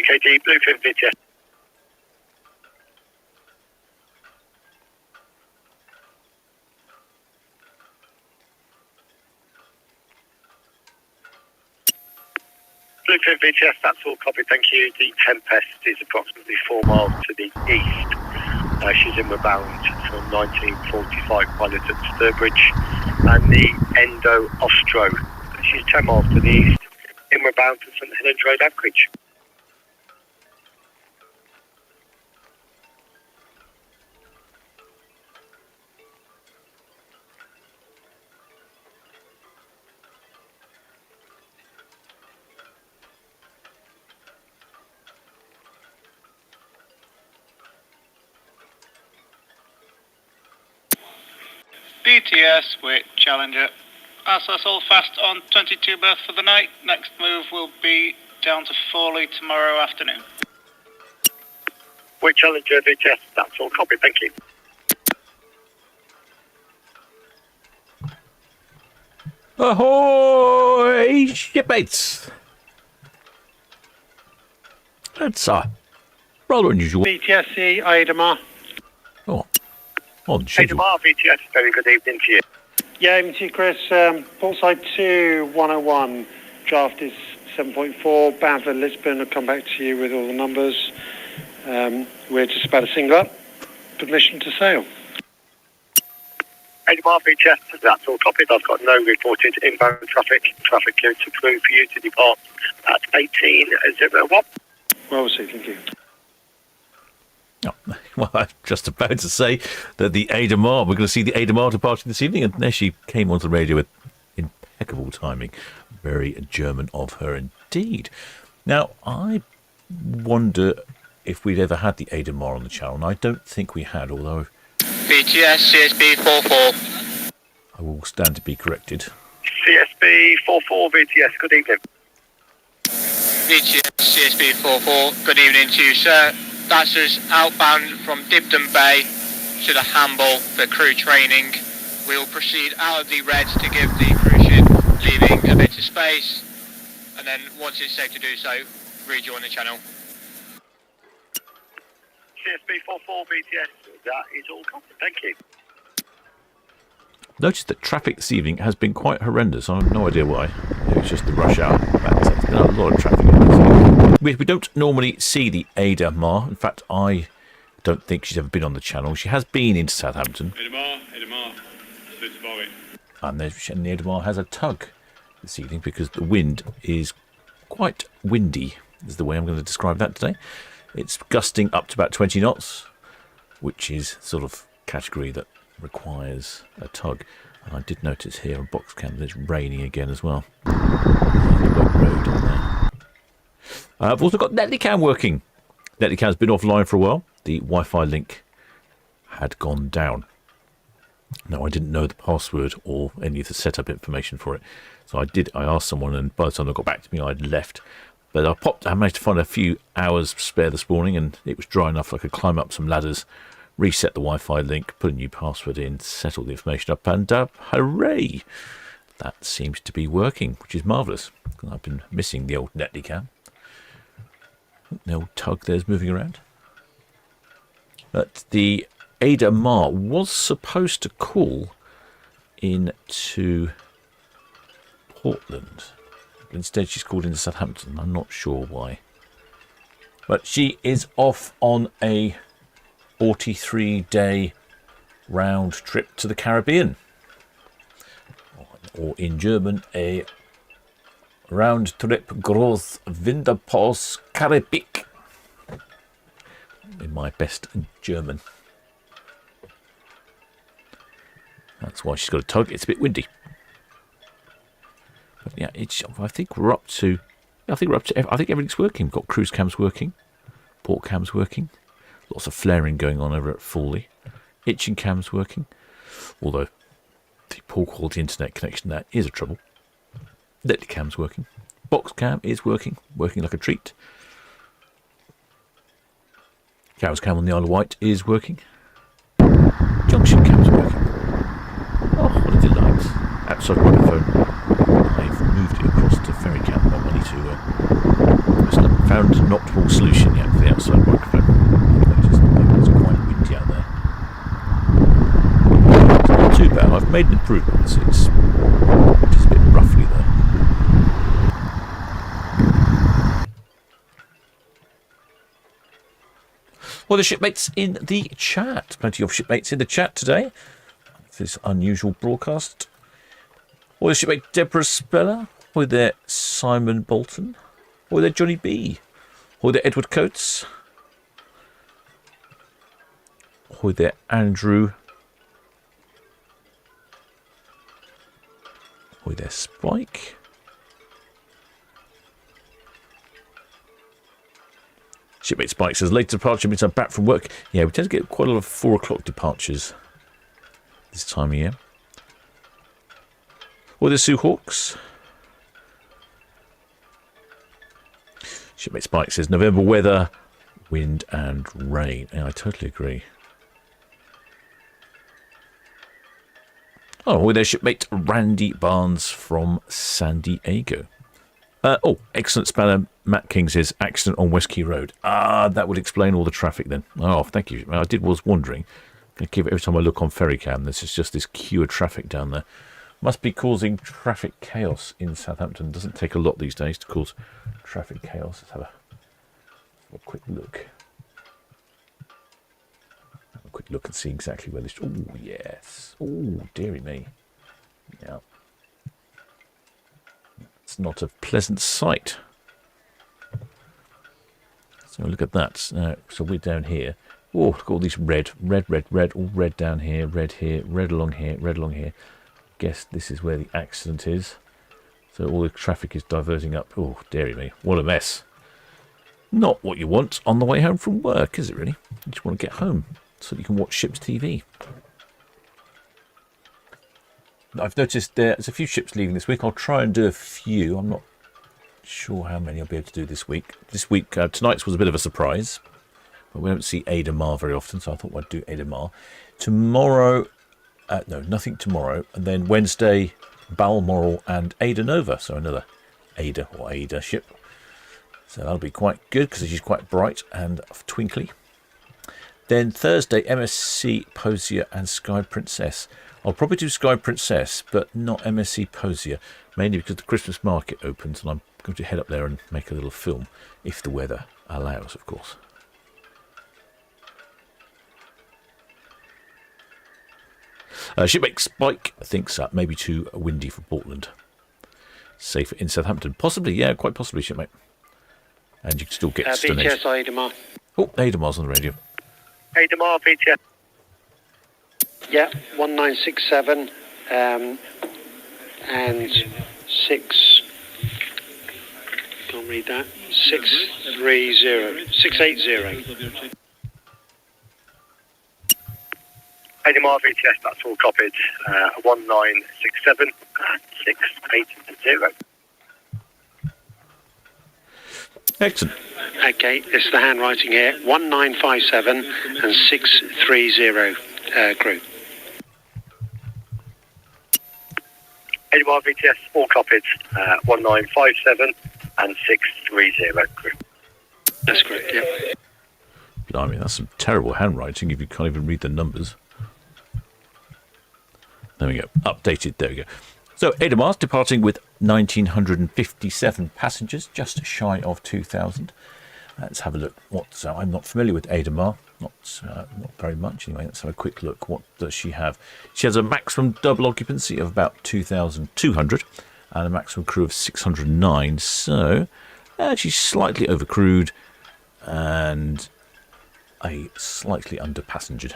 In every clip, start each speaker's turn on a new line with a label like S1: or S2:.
S1: UKD, Bluefin VTS. Bluefin VTS, that's all copied, thank you. The Tempest is approximately 4 miles to the east. She's inward bound from 1945 pilot at Sturbridge. And the Endo Ostro, she's 10 miles to the east, inward bound to St Helens Road, Anchorage.
S2: BTS with Challenger. Access all fast on 22 berth for the night. Next move will be down to Forley tomorrow afternoon.
S1: With Challenger VTS, that's all copied, thank you.
S3: Ahoy, shipmates! That's rather unusual.
S4: BTSC, Aida Mar.
S3: Oh, on schedule.
S1: Aida Mar VTS, very good evening to you.
S4: Yeah, even to you, Chris. Portside 2, 101. Draft is 7.4. Bound for Lisbon. I'll come back to you with all the numbers. We're just about to single up. Permission to sail.
S1: Aida Mar VTS, that's all copied. I've got no reported inbound traffic. Traffic clear to crew for you to depart at 18:01.
S4: Well received, thank you.
S3: Oh, well, I was just about to say that the Aida Mar, we're going to see the Aida Mar departing this evening, and there she came onto the radio with impeccable timing. Very German of her indeed. Now, I wonder if we'd ever had the Aida Mar on the channel, and I don't think we had, although...
S2: BTS CSB 44.
S3: I will stand to be corrected.
S1: CSB 44 VTS, good evening.
S2: BTS CSB 44, good evening to you, sir. That's us outbound from Dibden Bay to the Hamble for crew training. We will proceed out of the Reds to give the cruise ship leaving a bit of space, and then once it's safe to do so, rejoin the channel.
S1: CSB 44 VTS, that is all covered, thank you.
S3: Noticed that traffic this evening has been quite horrendous. I have no idea why. Maybe it's just the rush hour. But there's been a lot of traffic. We don't normally see the Aida Mar. In fact, I don't think she's ever been on the channel. She has been into Southampton.
S5: Aida Mar,
S3: And the Aida Mar has a tug this evening because the wind is quite windy, is the way I'm going to describe that today. It's gusting up to about 20 knots, which is sort of category that requires a tug. And I did notice here on box cam that it's raining again as well. Road on there. I've also got Netlycam working. Netlycam's been offline for a while. The Wi-Fi link had gone down. Now, I didn't know the password or any of the setup information for it. So I asked someone, and by the time they got back to me, I'd left. But I managed to find a few hours spare this morning, and it was dry enough I could climb up some ladders, reset the Wi-Fi link, put a new password in, set all the information up, and hooray! That seems to be working, which is marvellous. I've been missing the old Netlycam. The old tug there's moving around. But the Aida Mar was supposed to call into Portland. Instead, she's called into Southampton. I'm not sure why. But she is off on a 43-day round trip to the Caribbean. Or in German, a round trip groß Winterpass Karibik. In my best German. That's why she's got a tug. It's a bit windy. But yeah, I think we're up to. I think everything's working. We've got cruise cams working, port cams working, lots of flaring going on over at Forley, itching cams working. Although the poor quality internet connection there is a trouble. Netlycam's working, box cam is working like a treat. Cow's cam on the Isle of Wight is working. Junction cam's working. Oh, what a delight! Outside microphone. I've moved it across to ferry cam. I need to found an optimal made improvements. It's just a bit roughly there. Well, the shipmates in the chat. Plenty of shipmates in the chat today. This unusual broadcast. Well, the shipmate Deborah Speller. Or there Simon Bolton. Or there Johnny B. Or there Edward Coates. Or there Andrew. Or there Spike. Shipmate Spike says, late departure means I'm back from work. Yeah, we tend to get quite a lot of 4 o'clock departures this time of year. Or the Sioux Hawks. Shipmate Spike says, November weather, wind and rain. Yeah, I totally agree. Oh, well, there's shipmate Randy Barnes from San Diego. Excellent spanner. Matt King says, accident on West Key Road. That would explain all the traffic then. Oh, thank you. Was wondering. Every time I look on Ferrycam, there's just this queue of traffic down there. Must be causing traffic chaos in Southampton. Doesn't take a lot these days to cause traffic chaos. Let's have a quick look. Have a quick look and see exactly where this... Oh, yes. Oh, dearie me. Yeah. It's not a pleasant sight. So look at that. So we're down here. Oh, look at all these red, all red down here, red along here, red along here. Guess this is where the accident is. So all the traffic is diverting up. Oh, dearie me. What a mess. Not what you want on the way home from work, is it really? You just want to get home so that you can watch Ships TV. I've noticed there's a few ships leaving this week. I'll try and do a few. I'm not sure how many I'll be able to do this week. This week, tonight's was a bit of a surprise. But we don't see Aida Mar very often, so I thought I'd do Aida Mar. Tomorrow, no, nothing tomorrow. And then Wednesday, Balmoral and Aida Nova. So another Aida or Aida ship. So that'll be quite good because she's quite bright and twinkly. Then Thursday, MSC Posier and Sky Princess. I'll probably do Sky Princess, but not MSC Posier, mainly because the Christmas market opens and I'm going to head up there and make a little film, if the weather allows, of course. Shipmate Spike thinks maybe too windy for Portland. Safer in Southampton. Possibly, yeah, quite possibly, shipmate. And you can still get
S4: BTS Aida Mar.
S3: Oh, Aida Mar's on the radio.
S1: Aida Mar, BTS.
S4: Yeah, 1967 and 6. Can't read that. 680.
S1: Aida Mar, BTS, that's all copied. 1967 and 680.
S3: Excellent.
S4: Okay, this is the handwriting here. 1957 and 630 crew.
S1: Aida Mar, BTS, all copied. 1957 and 630 crew.
S4: That's correct, yeah.
S3: Blimey, that's some terrible handwriting if you can't even read the numbers. There we go. Updated. There we go. So, Aida Mar's departing with 1,957 passengers, just shy of 2,000. Let's have a look. I'm not familiar with Aida Mar. Not very much. Anyway, let's have a quick look. What does she have? She has a maximum double occupancy of about 2,200 and a maximum crew of 609. So, she's slightly overcrewed and a slightly under passengered.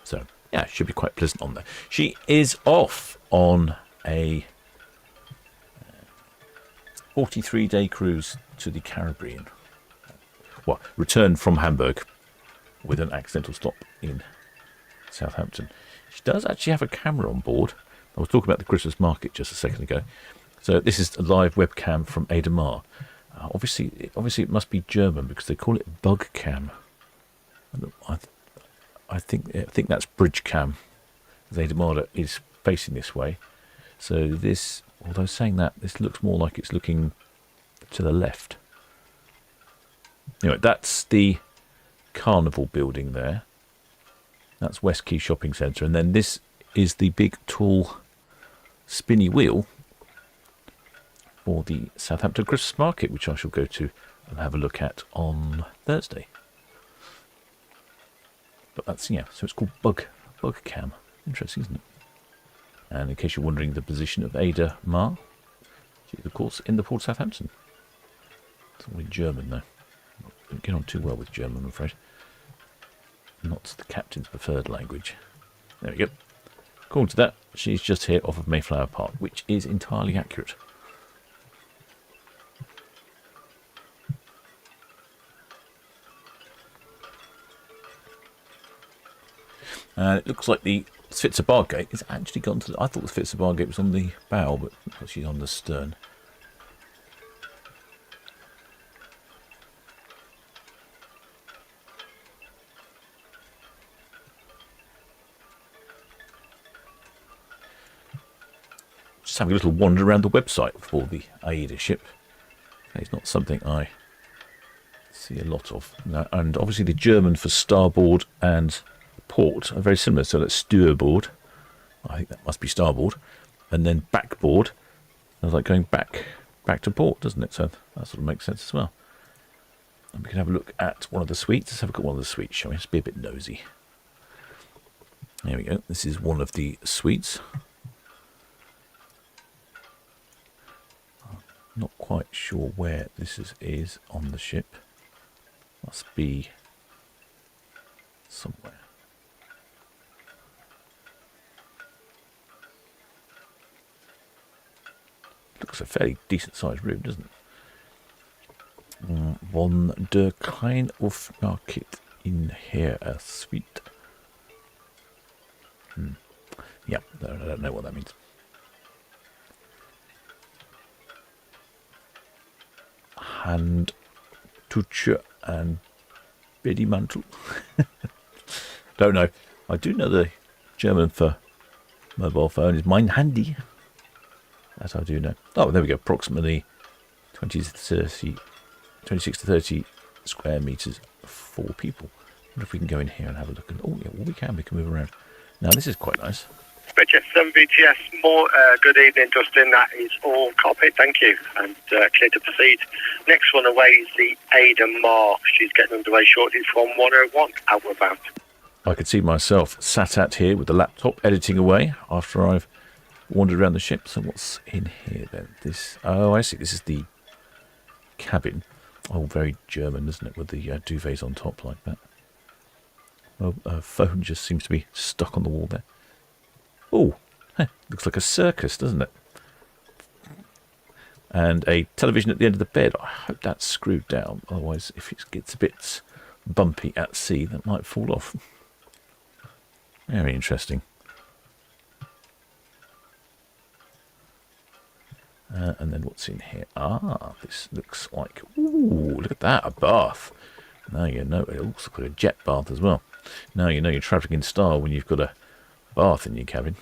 S3: So, yeah, should be quite pleasant on there. She is off on a 43-day cruise to the Caribbean. Well, return from Hamburg with an accidental stop in Southampton. She does actually have a camera on board. I was talking about the Christmas market just a second ago. So this is a live webcam from Aida Mar. Obviously it must be German because they call it bug cam. I think that's bridge cam. Aida Mar is facing this way. So this, although saying that, this looks more like it's looking to the left. Anyway, that's the Carnival building there. That's West Quay Shopping Centre. And then this is the big, tall spinny wheel for the Southampton Christmas market, which I shall go to and have a look at on Thursday. But that's, yeah, so it's called Bug Cam. Interesting, isn't it? And in case you're wondering the position of Aida Mar, she is, of course, in the Port of Southampton. It's all in German, though. Don't get on too well with German, I'm afraid. Not the captain's preferred language. There we go. According to that, she's just here off of Mayflower Park, which is entirely accurate. And it looks like the Switzer Bar Gate is actually gone to... I thought the Switzer Bar Gate was on the bow, but she's on the stern. Just having a little wander around the website for the Aida ship. It's not something I see a lot of. No, and obviously the German for starboard and port are very similar. So that's steerboard. I think that must be starboard. And then backboard. It's like going back to port, doesn't it? So that sort of makes sense as well. And we can have a look at one of the suites. Let's have a look at one of the suites, shall we? Let's be a bit nosy. There we go. This is one of the suites. Not quite sure where this is on the ship. Must be somewhere. Looks a fairly decent sized room, doesn't it? Von der Klein of Market in here a suite. Yeah, I don't know what that means. Hand Tutsche and Bedimantel. Don't know. I do know the German for mobile phone is Mein Handy. That I do know. Oh, there we go. Approximately 26 to 30 square meters for people. I wonder if we can go in here and have a look. And, oh, yeah, well, we can move around. Now, this is quite nice.
S1: HSM VTS, more good evening, Dustin. That is all copied, thank you, and clear to proceed. Next one away is the Aida Mar. She's getting underway shortly from 101, outward bound.
S3: I could see myself sat at here with the laptop editing away after I've wandered around the ship. So what's in here then? This, oh, I see. This is the cabin. Oh, very German, isn't it? With the duvets on top like that. Well, a phone just seems to be stuck on the wall there. Oh, looks like a circus, doesn't it? And a television at the end of the bed. I hope that's screwed down. Otherwise, if it gets a bit bumpy at sea, that might fall off. Very interesting. And then what's in here? Ah, this looks like... Ooh, look at that, a bath. Now you know, it looks like a jet bath as well. Now you know you're travelling in style when you've got a bath in your cabin.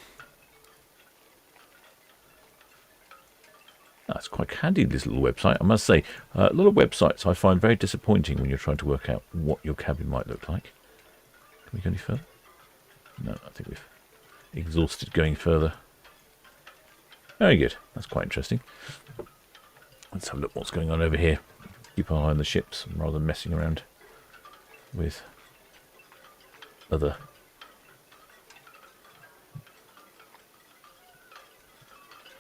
S3: That's quite handy, this little website. I must say, a lot of websites I find very disappointing when you're trying to work out what your cabin might look like. Can we go any further? No, I think we've exhausted going further. Very good. That's quite interesting. Let's have a look what's going on over here. Keep an eye on the ships rather than messing around with other...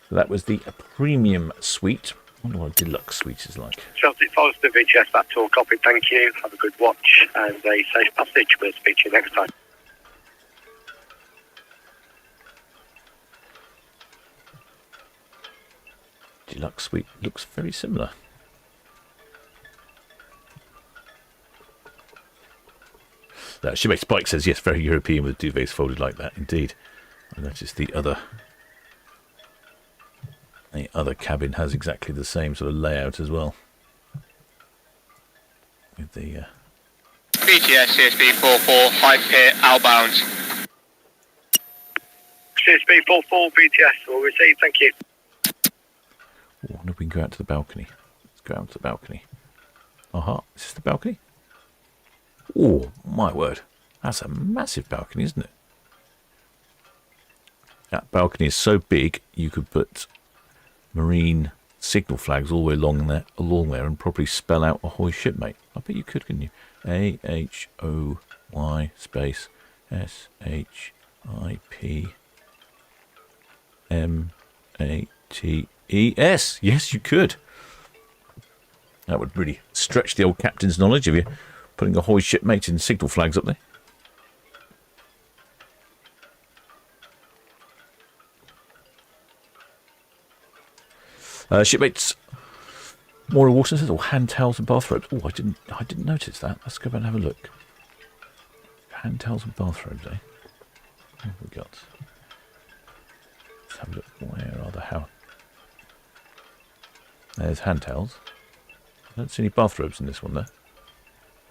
S3: So that was the premium suite. I wonder what a deluxe suite is like.
S1: Chelsea Forrester VTS, that's all copied, thank you. Have a good watch and a safe passage. We'll speak to you next time.
S3: Deluxe suite looks very similar. Shipmates Spike says, yes, very European with duvets folded like that, indeed. I noticed the other cabin has exactly the same sort of layout as well. With the...
S2: BTS CSB 44, 5 Pier, outbound.
S1: CSB 44, BTS, will receive, thank you.
S3: I wonder if we can go out to the balcony. Let's go out to the balcony. Aha, is this the balcony? Oh, my word. That's a massive balcony, isn't it? That balcony is so big you could put marine signal flags all the way along there and probably spell out ahoy shipmate. I bet you could, couldn't you? AHOY space SHIPMATES. Yes, you could. That would really stretch the old captain's knowledge of you putting ahoy shipmate in signal flags up there. Shipmates, more water says, or hand towels and bathrobes. Oh, I didn't notice that. Let's go back and have a look. Hand towels and bathrobes, eh? What have we got? Let's have a look. Where are the how? There's hand towels. I don't see any bathrobes in this one though.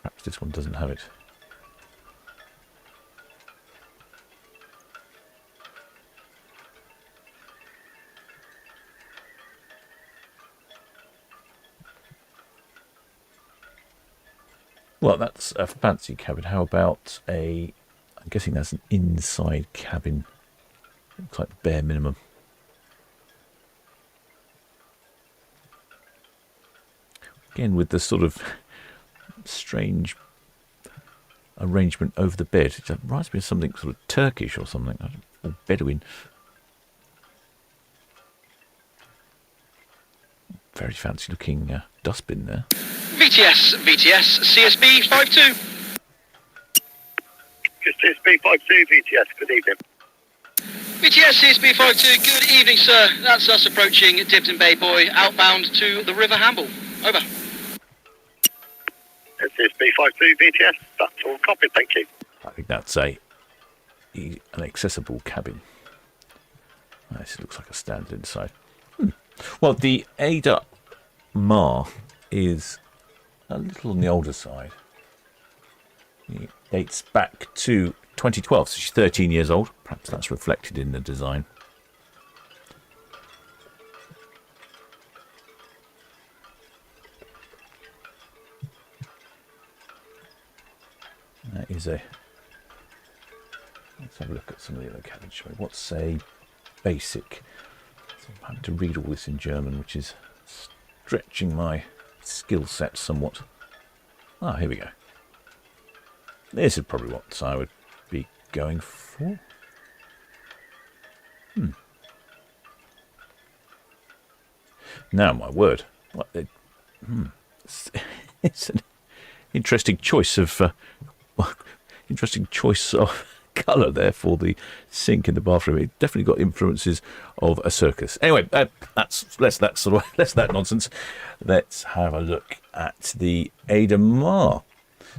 S3: Perhaps this one doesn't have it. Well, that's a fancy cabin. How about I'm guessing that's an inside cabin. Looks like bare minimum. Again, with the sort of strange arrangement over the bed. It reminds me of something sort of Turkish or something. Or Bedouin. Very fancy looking dustbin there.
S5: VTS, CSB 52.
S1: CSB 52, VTS, good evening.
S5: VTS, CSB 52, good evening, sir. That's us approaching Dibden Bay Boy, outbound to the River Hamble. Over.
S1: CSB 52, VTS, that's all copied, thank you.
S3: I think that's an accessible cabin. This looks like a standard inside. Well, the Aida Mar is a little on the older side. It dates back to 2012, so she's 13 years old. Perhaps that's reflected in the design. That is a... Let's have a look at some of the other cabins, shall we? What's a basic? So I'm having to read all this in German, which is stretching my skill set somewhat. Ah, here we go. This is probably what I would be going for. Now, my word. It's an interesting choice of colour there for the sink in the bathroom. It definitely got influences of a circus. Anyway, that's less that nonsense. Let's have a look at the Aida Mar.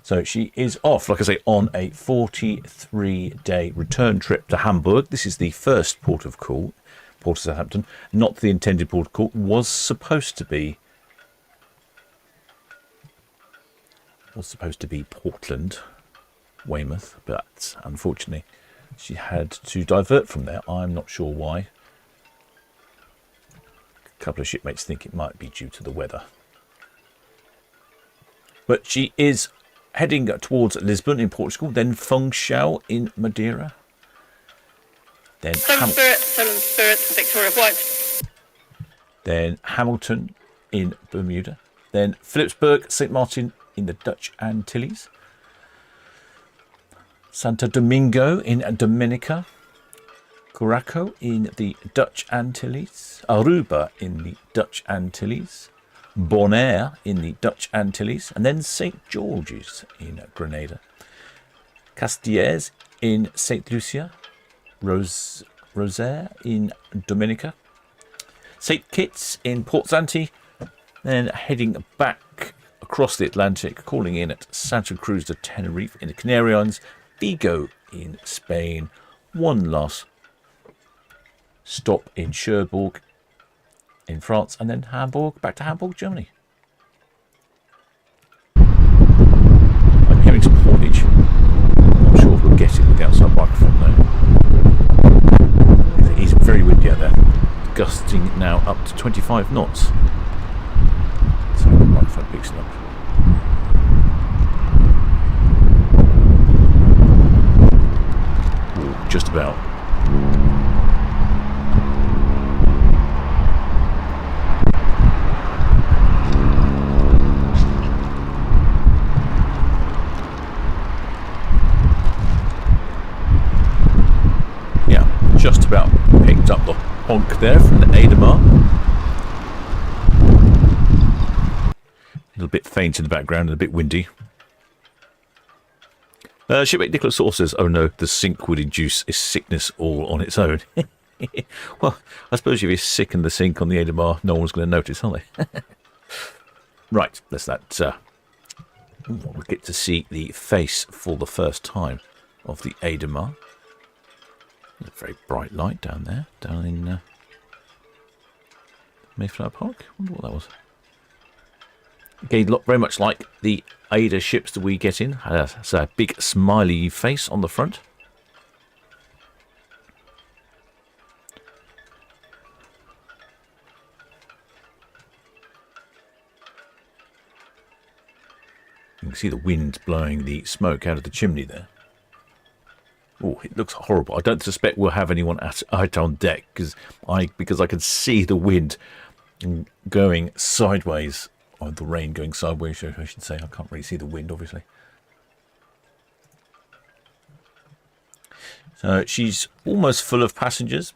S3: So she is off, like I say, on a 43-day return trip to Hamburg. This is the first port of call, Port of Southampton, not the intended port of call. Was supposed to be Portland, Weymouth, but unfortunately she had to divert from there. I'm not sure why. A couple of shipmates think it might be due to the weather. But she is heading towards Lisbon in Portugal, then Funchal in Madeira. Then
S5: Solent Spirit, Victoria White.
S3: Then Hamilton in Bermuda. Then Philipsburg, St. Martin in the Dutch Antilles. Santo Domingo in Dominica, Curaçao in the Dutch Antilles, Aruba in the Dutch Antilles, Bonaire in the Dutch Antilles, and then St. George's in Grenada, Castellers in St. Lucia, Rosaire in Dominica, St. Kitts in Port Zante, then heading back across the Atlantic, calling in at Santa Cruz de Tenerife in the Canary Islands, Vigo in Spain, one last stop in Cherbourg in France, and then Hamburg, back to Hamburg, Germany. I'm hearing some haulage. Not sure if we'll get it with the outside microphone though. It is very windy out there, gusting now up to 25 knots. So the microphone picks it up. Just about. there from the Aida Mar. A little bit faint in the background and a bit windy. Shipmate Nicholas Saw says, "Oh no, the sink would induce a sickness all on its own." Well, I suppose if you're sick in the sink on the Aida Mar, no one's going to notice, are they? Right, that's that. We'll get to see the face for the first time of the Aida Mar. There's a very bright light down there, down in Mayflower Park. I wonder what that was. Again, look very much like the Aida ships that we get in. It's a big smiley face on the front. You can see the wind blowing the smoke out of the chimney there. Oh, it looks horrible. I don't suspect we'll have anyone out on deck because I can see the wind going sideways, or the rain going sideways, I should say. I can't really see the wind, obviously. So she's almost full of passengers.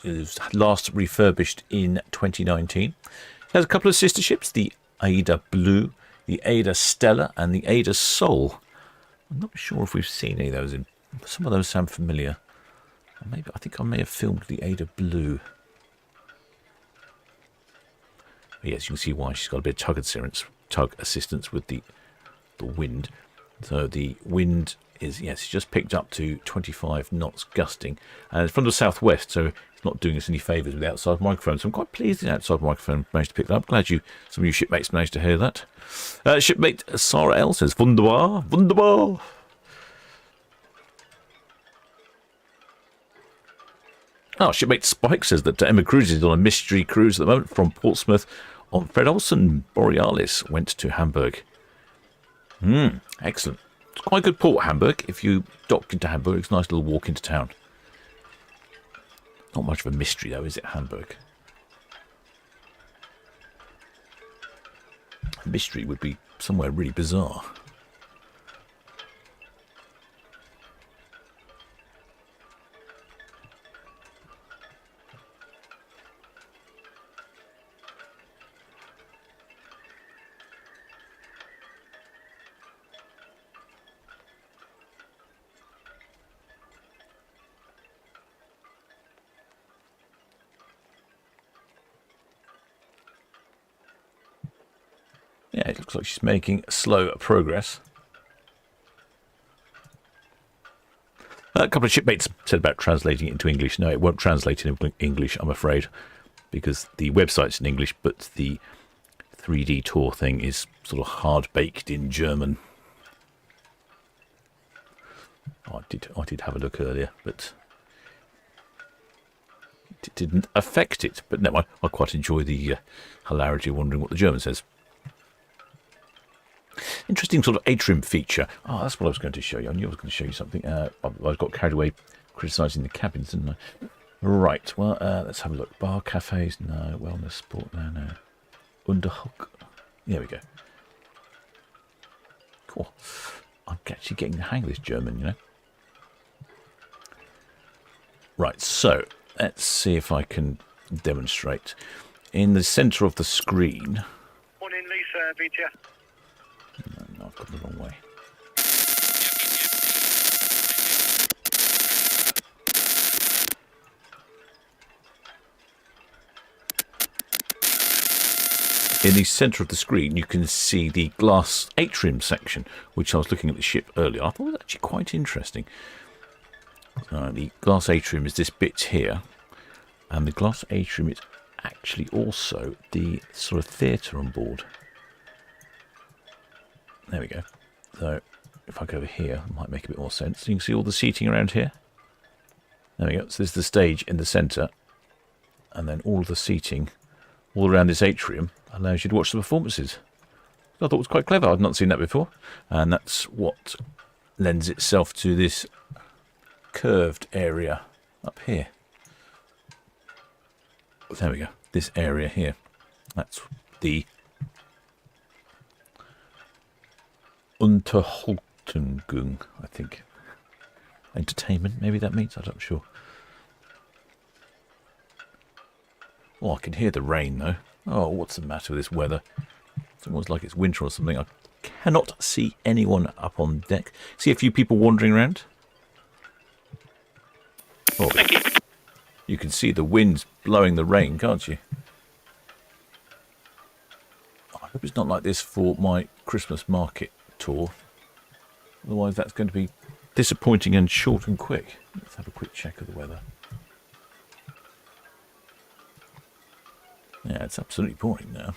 S3: It was last refurbished in 2019. It has a couple of sister ships, the Aida Blue, the Aida Stella, and the Aida Sol. I'm not sure if we've seen any of those. Some of those sound familiar. I think I may have filmed the Aida Blue. But yes, you can see why she's got a bit of tug assistance with the wind. So the wind is, yes, it's just picked up to 25 knots gusting, and it's from the southwest, so it's not doing us any favours with the outside microphone. So I'm quite pleased the outside microphone managed to pick that up. Glad some of you shipmates managed to hear that. Shipmate Sarah L says, "Wunderbar, wunderbar." Oh, shipmate Spike says that Emma Cruises is on a mystery cruise at the moment from Portsmouth on Fred Olsen. Borealis went to Hamburg. Excellent. It's quite a good port, Hamburg. If you dock into Hamburg, it's a nice little walk into town. Not much of a mystery, though, is it, Hamburg? A mystery would be somewhere really bizarre. Yeah, it looks like she's making slow progress. A couple of shipmates said about translating it into English. No, it won't translate into English, I'm afraid, because the website's in English, but the 3D tour thing is sort of hard-baked in German. Oh, I did have a look earlier, but it didn't affect it. But no, I quite enjoy the hilarity of wondering what the German says. Interesting sort of atrium feature. Oh, that's what I was going to show you. I knew I was going to show you something. I got carried away criticising the cabins, didn't I? Right, well, let's have a look. Bar, cafes, no. Wellness, sport, no. Underhook. There we go. Cool. I'm actually getting the hang of this German, you know. Right, so let's see if I can demonstrate. In the centre of the screen...
S1: Morning, Lisa, BTS.
S3: No, I've got the wrong way. In the centre of the screen, you can see the glass atrium section, which I was looking at the ship earlier. I thought it was actually quite interesting. The glass atrium is this bit here, and the glass atrium is actually also the sort of theatre on board. There we go. So if I go over here, it might make a bit more sense. You can see all the seating around here. There we go. So this is the stage in the centre, and then all of the seating all around this atrium allows you to watch the performances. I thought it was quite clever. I'd not seen that before, and that's what lends itself to this curved area up here. There we go. This area here. That's the Unterhaltung, I think. Entertainment, maybe that means. I'm not sure. Oh, I can hear the rain, though. Oh, what's the matter with this weather? It's almost like it's winter or something. I cannot see anyone up on deck. See a few people wandering around. Oh,
S5: Thank you.
S3: you can see the winds blowing the rain, can't you? I hope it's not like this for my Christmas market tour. Otherwise, that's going to be disappointing and short and quick. Let's have a quick check of the weather. Yeah, it's absolutely pouring now.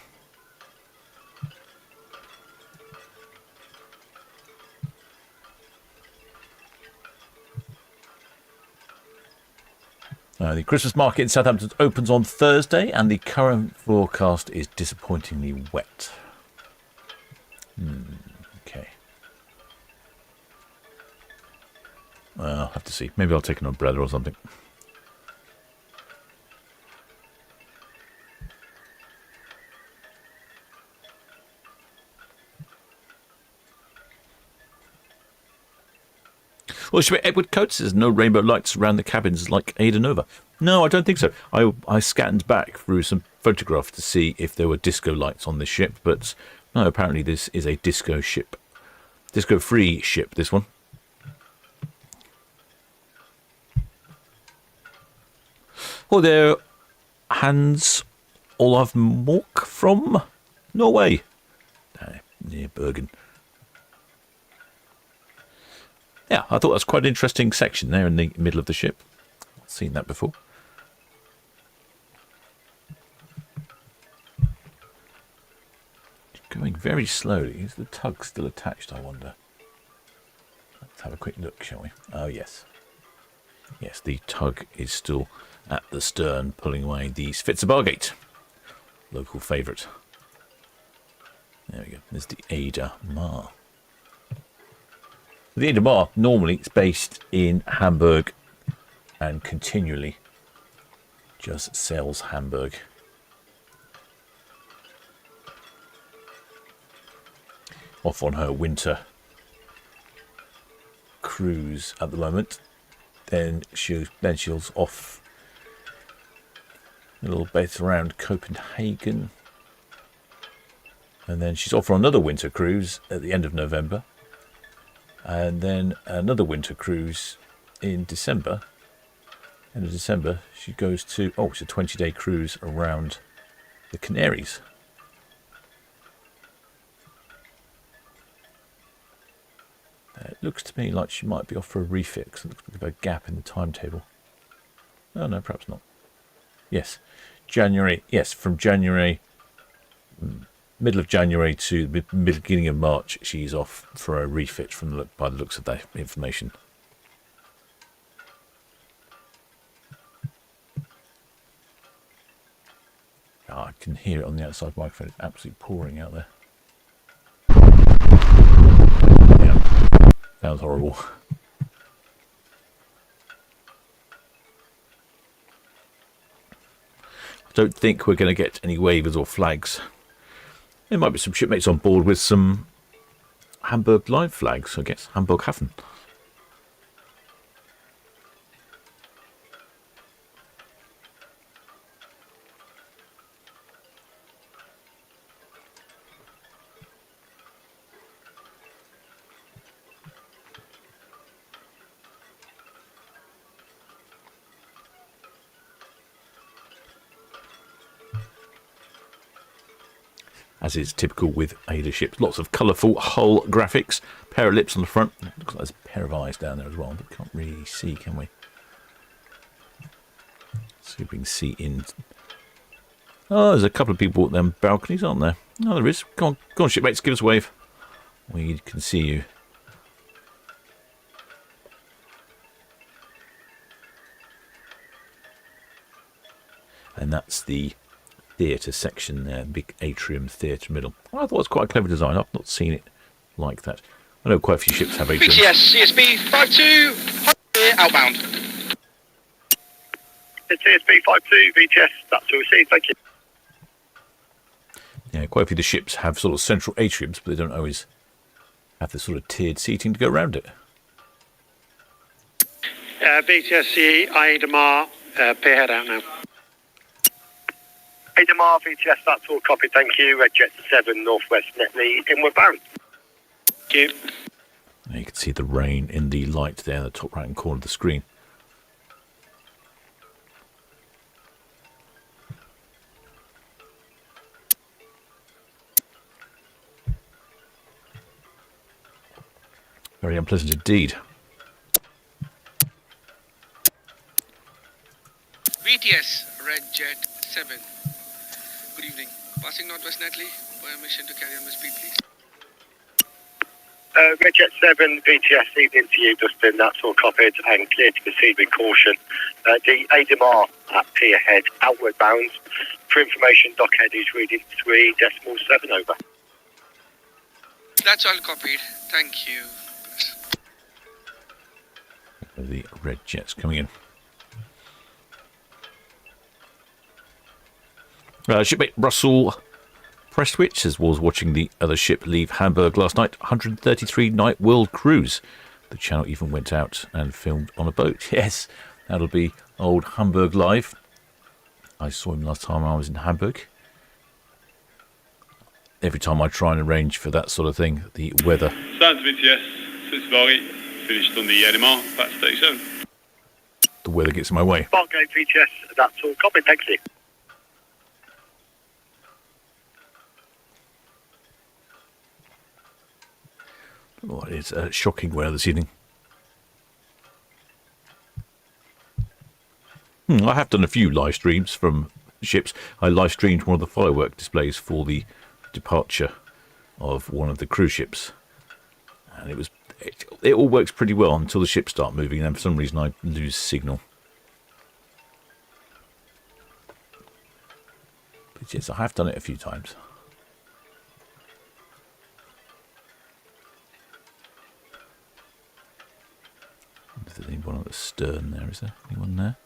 S3: The Christmas market in Southampton opens on Thursday, and the current forecast is disappointingly wet. Okay. I'll have to see. Maybe I'll take an umbrella or something. Well, shipmate Edward Coates says no rainbow lights around the cabins like Aida Mar. No, I don't think so. I scanned back through some photographs to see if there were disco lights on this ship, but no, apparently this is a disco ship. Disco-free ship, this one. Oh, there, Hans Olav Mork from Norway. Near Bergen. Yeah, I thought that's quite an interesting section there in the middle of the ship. I've seen that before. Going very slowly. Is the tug still attached, I wonder? Let's have a quick look, shall we? Oh, yes. Yes, the tug is still at the stern, pulling away the Spitzer-Bargate. Local favourite. There we go. There's the Aida Mar. The Aida Mar, normally, it's based in Hamburg and continually just sails Hamburg. Off on her winter cruise at the moment. Then she's off a little bit around Copenhagen. And then she's off for another winter cruise at the end of November. And then another winter cruise in December. End of December, she goes to, it's a 20-day cruise around the Canaries. It looks to me like she might be off for a refit, because it looks like a gap in the timetable. Oh, no, perhaps not. Yes, January. Yes, from January, middle of January to the beginning of March, she's off for a refit by the looks of that information. I can hear it on the outside microphone. It's absolutely pouring out there. Yeah, sounds horrible. I don't think we're going to get any wavers or flags. There might be some shipmates on board with some Hamburg Live flags, I guess. Hamburg Hafen. As is typical with Aida ships. Lots of colourful hull graphics. Pair of lips on the front. Looks like there's a pair of eyes down there as well, but can't really see, can we? See if we can see in. Oh, there's a couple of people at them balconies, aren't there? Oh, there is. Go on, shipmates, give us a wave. We can see you. And that's the theatre section there, big atrium theatre middle. I thought it was quite a clever design. I've not seen it like that. I know quite a few ships have atriums.
S5: BTS CSB 52 outbound.
S1: It's CSB 52 VTS, that's all received, thank you.
S3: Yeah, quite a few of the ships have sort of central atriums, but they don't always have the sort of tiered seating to go around it.
S4: BTSC AIDAmar, pier head out now.
S1: Aida Mar, VTS, that's all copy, thank you. Red Jet 7, Northwest Netley, inward bound.
S5: Thank you.
S3: Now you can see the rain in the light there in the top right hand corner of the screen. Very unpleasant indeed.
S6: VTS, Red Jet 7. Good evening. Passing Northwest Netley. Permission to carry on the speed, please.
S1: Red Jet 7, VTS, evening to you, Dustin, that's all copied and clear to proceed with caution. The Aida Mar at pier head, outward bound. For information, dockhead is reading 3.7 over.
S6: That's all copied. Thank you.
S3: The red jets coming in. Shipmate Russell Prestwich says was watching the other ship leave Hamburg last night. 133 night world cruise. The channel even went out and filmed on a boat. Yes, that'll be old Hamburg Live. I saw him last time I was in Hamburg. Every time I try and arrange for that sort of thing, the weather.
S7: Southampton, yes. Cincinnati, finished on the Aida Mar, that's 37.
S3: The weather gets in my way.
S1: Bargate VTS, that's all copied, thank you.
S3: Oh, it's shocking weather this evening. I have done a few live streams from ships. I live streamed one of the firework displays for the departure of one of the cruise ships, and it all works pretty well until the ships start moving, and then for some reason I lose signal. But yes, I have done it a few times. If there's anyone at the stern there, is there anyone there?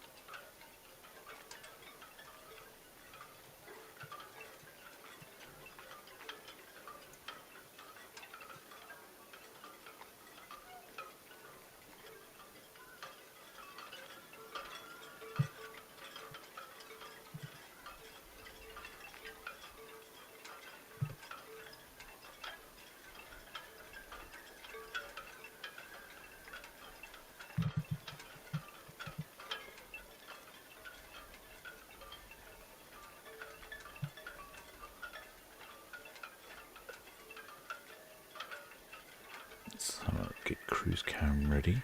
S3: So get cruise cam ready.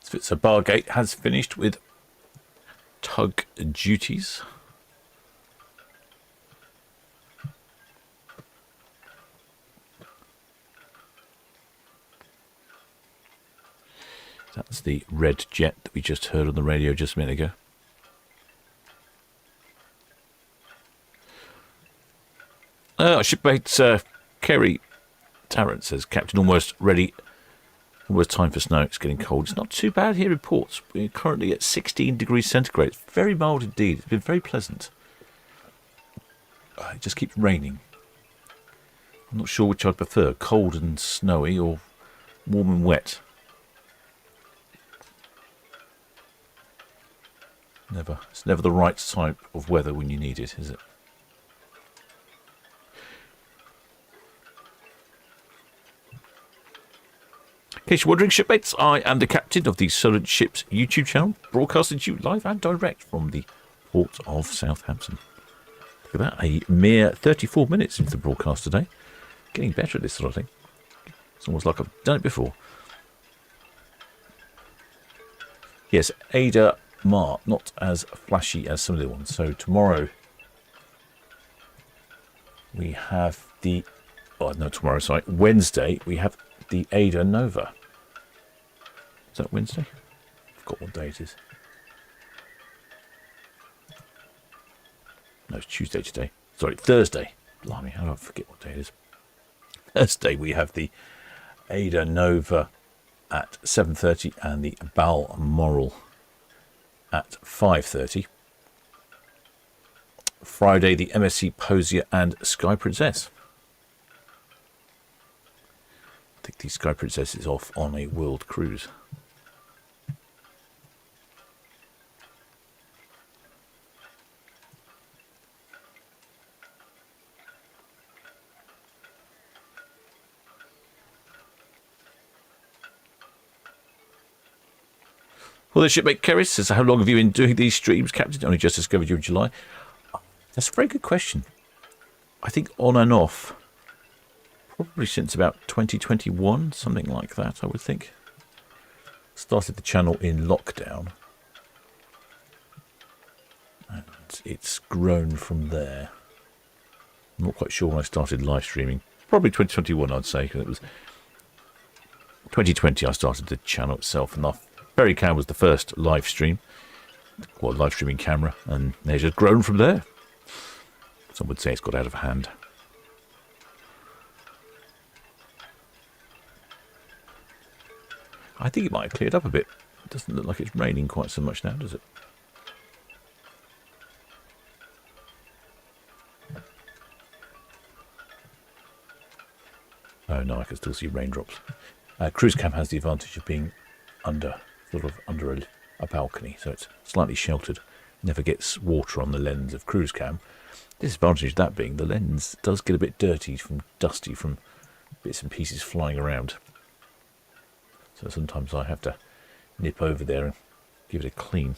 S3: So Bargate has finished with tug duties. That's the red jet that we just heard on the radio just a minute ago. Shipmate Kerry Tarrant says, Captain, almost ready. Almost time for snow. It's getting cold. It's not too bad here in Ports. We're currently at 16 degrees centigrade. It's very mild indeed. It's been very pleasant. It just keeps raining. I'm not sure which I'd prefer, cold and snowy or warm and wet. It's never the right type of weather when you need it, is it? In case you're wondering, shipmates, I am the captain of the Solent Ships YouTube channel, broadcasting to you live and direct from the port of Southampton. Look at that, a mere 34 minutes into the broadcast today. Getting better at this sort of thing. It's almost like I've done it before. Yes, Aida Mar, not as flashy as some of the ones. So tomorrow we have the... Oh, no, tomorrow, sorry. Wednesday, we have the Aida Nova. Is that Wednesday? I forgot what day it is. No, it's Tuesday today. Sorry, Thursday. Blimey, how do I forget what day it is? Thursday, we have the Aida Nova at 7:30 and the Balmoral at 5:30. Friday, the MSC Posier and Sky Princess. I think the Sky Princess is off on a world cruise. Well, the shipmate Kerry says, how long have you been doing these streams, Captain? Only just discovered you in July. That's a very good question. I think on and off, probably since about 2021, something like that, I would think. Started the channel in lockdown. And it's grown from there. I'm not quite sure when I started live streaming. Probably 2021, I'd say. It was 2020 I started the channel itself, and Ferry Cam was the first live stream, well, live streaming camera, and they've just grown from there. Some would say it's got out of hand. I think it might have cleared up a bit. It doesn't look like it's raining quite so much now, does it? Oh no, I can still see raindrops. Cruise cam has the advantage of being under a balcony, so it's slightly sheltered. Never gets water on the lens of cruise cam. Disadvantage of that being the lens does get a bit dirty, dusty from bits and pieces flying around. So sometimes I have to nip over there and give it a clean.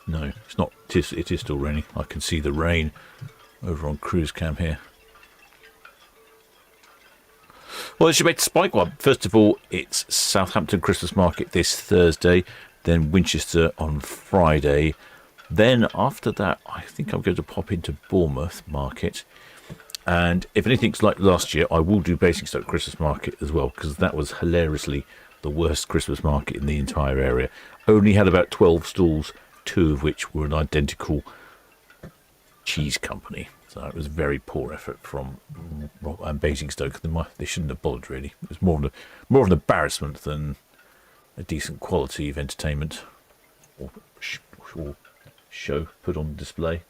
S3: No, it's not. It is still raining. I can see the rain over on cruise cam here. Well, it should make Spike one. First of all, it's Southampton Christmas Market this Thursday, then Winchester on Friday. Then after that, I think I'm going to pop into Bournemouth Market. And if anything's like last year, I will do Basingstoke Christmas Market as well, because that was hilariously the worst Christmas market in the entire area. Only had about 12 stalls, 2 of which were an identical cheese company. So it was a very poor effort from Basingstoke. They shouldn't have bothered, really. It was more of an embarrassment than a decent quality of entertainment or show put on display.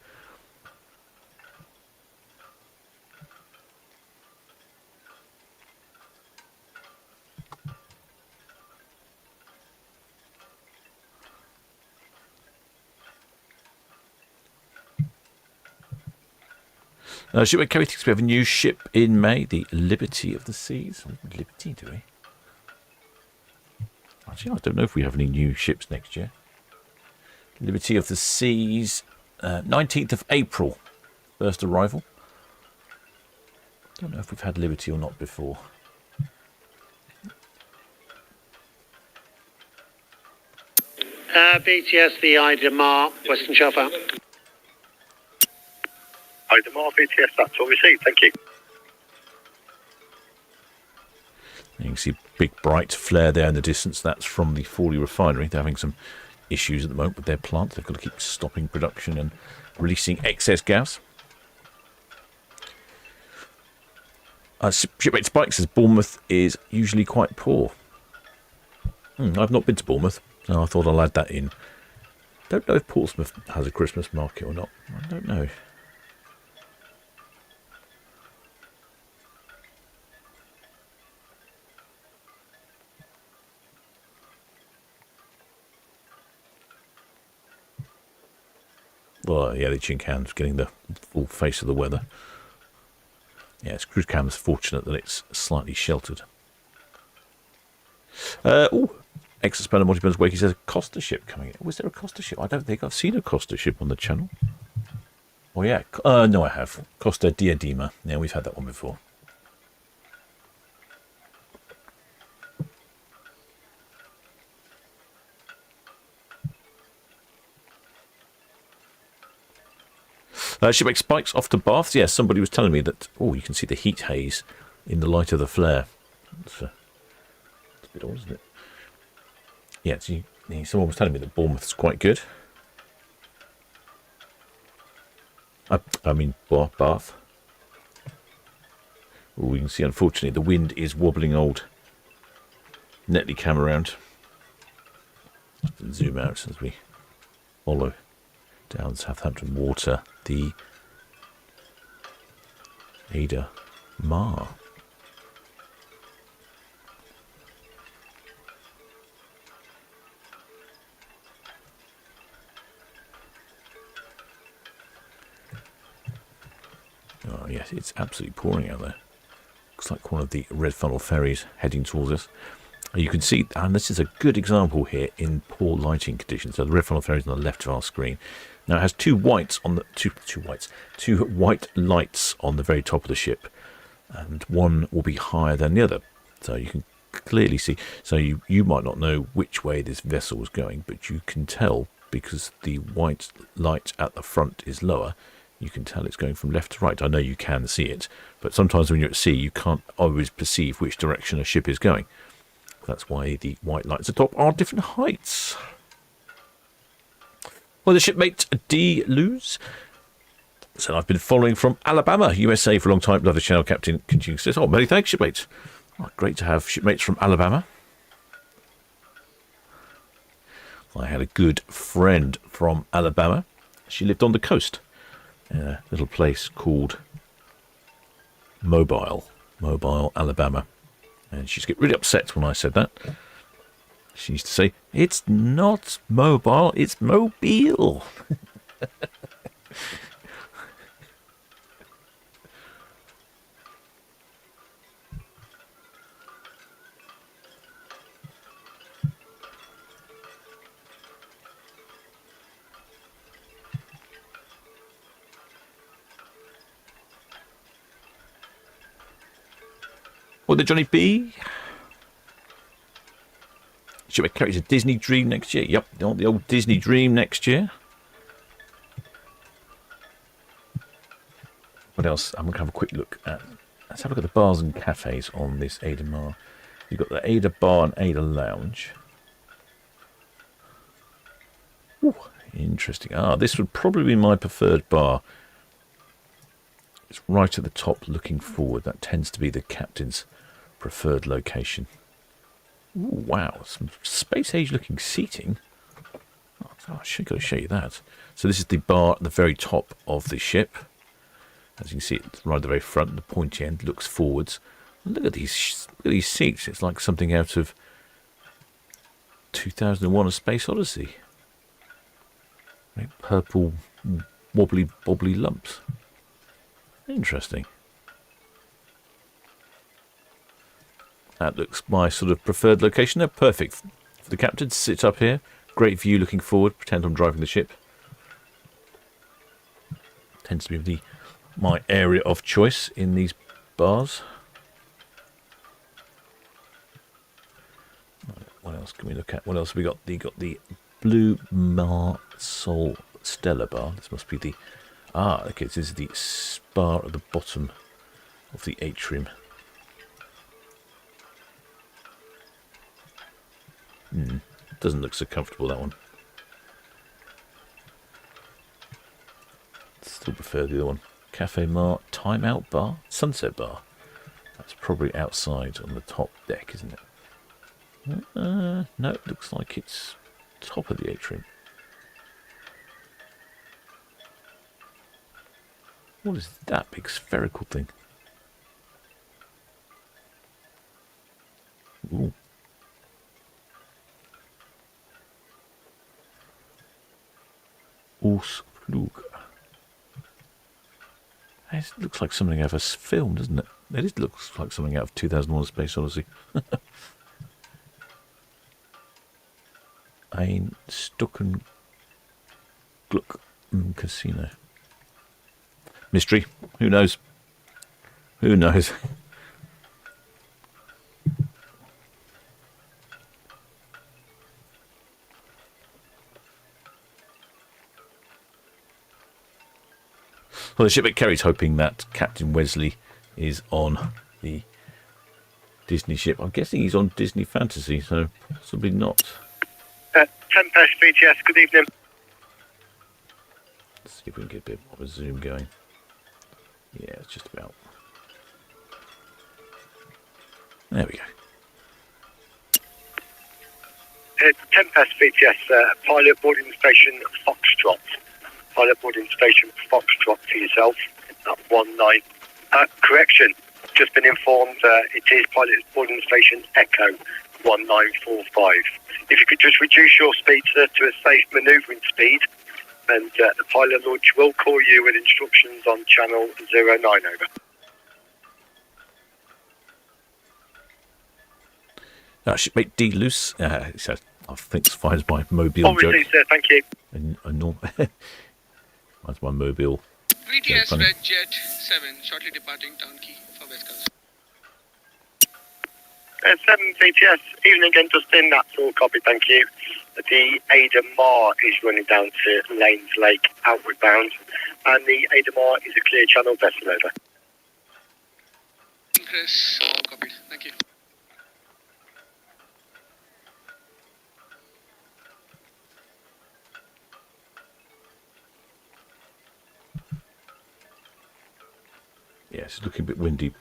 S3: Shipmate Kerry thinks we have a new ship in May, the Liberty of the Seas. Liberty, do we? Actually, I don't know if we have any new ships next year. Liberty of the Seas, 19th of April, first arrival. Don't know if we've had Liberty or not before.
S4: BTS, the Aida Mar, Western Shelf.
S1: Aida Mar, BTS, that's all received, thank you.
S3: You can see big bright flare there in the distance. That's from the Fawley refinery. They're having some issues at the moment with their plant. They've got to keep stopping production and releasing excess gas. Shipmate Spike says Bournemouth is usually quite poor. I've not been to Bournemouth, so I thought I'll add that in. Don't know if Portsmouth has a Christmas market or not. I don't know. Well, yeah, the chin cam's getting the full face of the weather. Yes, cruise cam's fortunate that it's slightly sheltered. Ex-Spanner Multi-Burns Wakey says a Costa ship coming in. Was there a Costa ship? I don't think I've seen a Costa ship on the channel. Oh, yeah. No, I have. Costa AIDAmar. Yeah, we've had that one before. Shipwreck Spikes off to Bath. Yes, somebody was telling me that, you can see the heat haze in the light of the flare. a bit odd, isn't it? Yeah, someone was telling me that Bournemouth's quite good. I mean, Bath. Well, we can see, unfortunately, the wind is wobbling old Netley Cam around. Zoom out as we follow down Southampton water the Aida Mar. Oh yes, it's absolutely pouring out there. Looks like one of the red funnel ferries heading towards us. You can see, and this is a good example here in poor lighting conditions. So the red funnel ferry is on the left of our screen. Now it has two white lights on the very top of the ship, and one will be higher than the other. So you can clearly see. So you might not know which way this vessel is going, but you can tell because the white light at the front is lower. You can tell it's going from left to right. I know you can see it, but sometimes when you're at sea, you can't always perceive which direction a ship is going. That's why the white lights at the top are different heights. Well, the shipmate D. Luz said, I've been following from Alabama, USA for a long time. Love the channel, Captain. Continuing says, oh, many thanks, shipmates. Oh, great to have shipmates from Alabama. I had a good friend from Alabama. She lived on the coast in a little place called Mobile, Alabama. And she'd get really upset when I said that. She used to say, it's not mobile, it's mobile. What did Johnny B? Should we carry a Disney Dream next year? Yep, the old Disney Dream next year. What else? I'm going to have a quick look at. Let's have a look at the bars and cafes on this Aida Mar. You've got the Aida Bar and Aida Lounge. Ooh, interesting. This would probably be my preferred bar. It's right at the top looking forward. That tends to be the captain's preferred location. Ooh, wow, some space age looking seating. I should go show you that. So this is the bar at the very top of the ship. As you can see, it's right at the very front. The pointy end looks forwards. Look at these seats. It's like something out of 2001: A Space Odyssey. Purple, wobbly lumps. Interesting. That looks my sort of preferred location. They're perfect for the captain to sit up here. Great view looking forward. Pretend I'm driving the ship. Tends to be my area of choice in these bars. What else can we look at? What else have we got? You got the Blue Mar Sol Stella bar. This must be the... okay, this is the bar at the bottom of the atrium. Doesn't look so comfortable, that one. Still prefer the other one. Cafe Mar, Time Out Bar, Sunset Bar. That's probably outside on the top deck, isn't it? No, it looks like it's top of the atrium. What is that big spherical thing? Ooh. Ausflug. It looks like something out of a film, doesn't it? It looks like something out of 2001: A Space Odyssey. Ein Stucken Gluck Casino. Mystery. Who knows? Who knows? Well, the ship at Kerry's hoping that Captain Wesley is on the Disney ship. I'm guessing he's on Disney Fantasy, so possibly not.
S1: Tempest VTS, good evening.
S3: Let's see if we can get a bit more of a zoom going. Yeah, it's just about. There we go.
S1: Tempest VTS, pilot boarding station Foxtrot. Pilot boarding station Foxtrot for yourself. 19. Correction, just been informed it is pilot boarding station Echo 1945. If you could just reduce your speed to a safe manoeuvring speed, and the pilot launch will call you with instructions on channel 09 over.
S3: Shipmate D loose. I think it's fine as my mobile
S1: Obviously,
S3: joke.
S1: sir, thank you.
S3: That's my mobile.
S6: VTS
S3: funny.
S6: Red Jet 7, shortly departing Town Quay for West Coast.
S1: 7 VTS, evening again, Dustin, that's all copy, thank you. The Aida Mar is running down to Lanes Lake, outward bound, and the Aida Mar is a clear channel vessel over.
S6: Chris, all copied. Thank you.
S3: Yeah, it's looking a bit windy.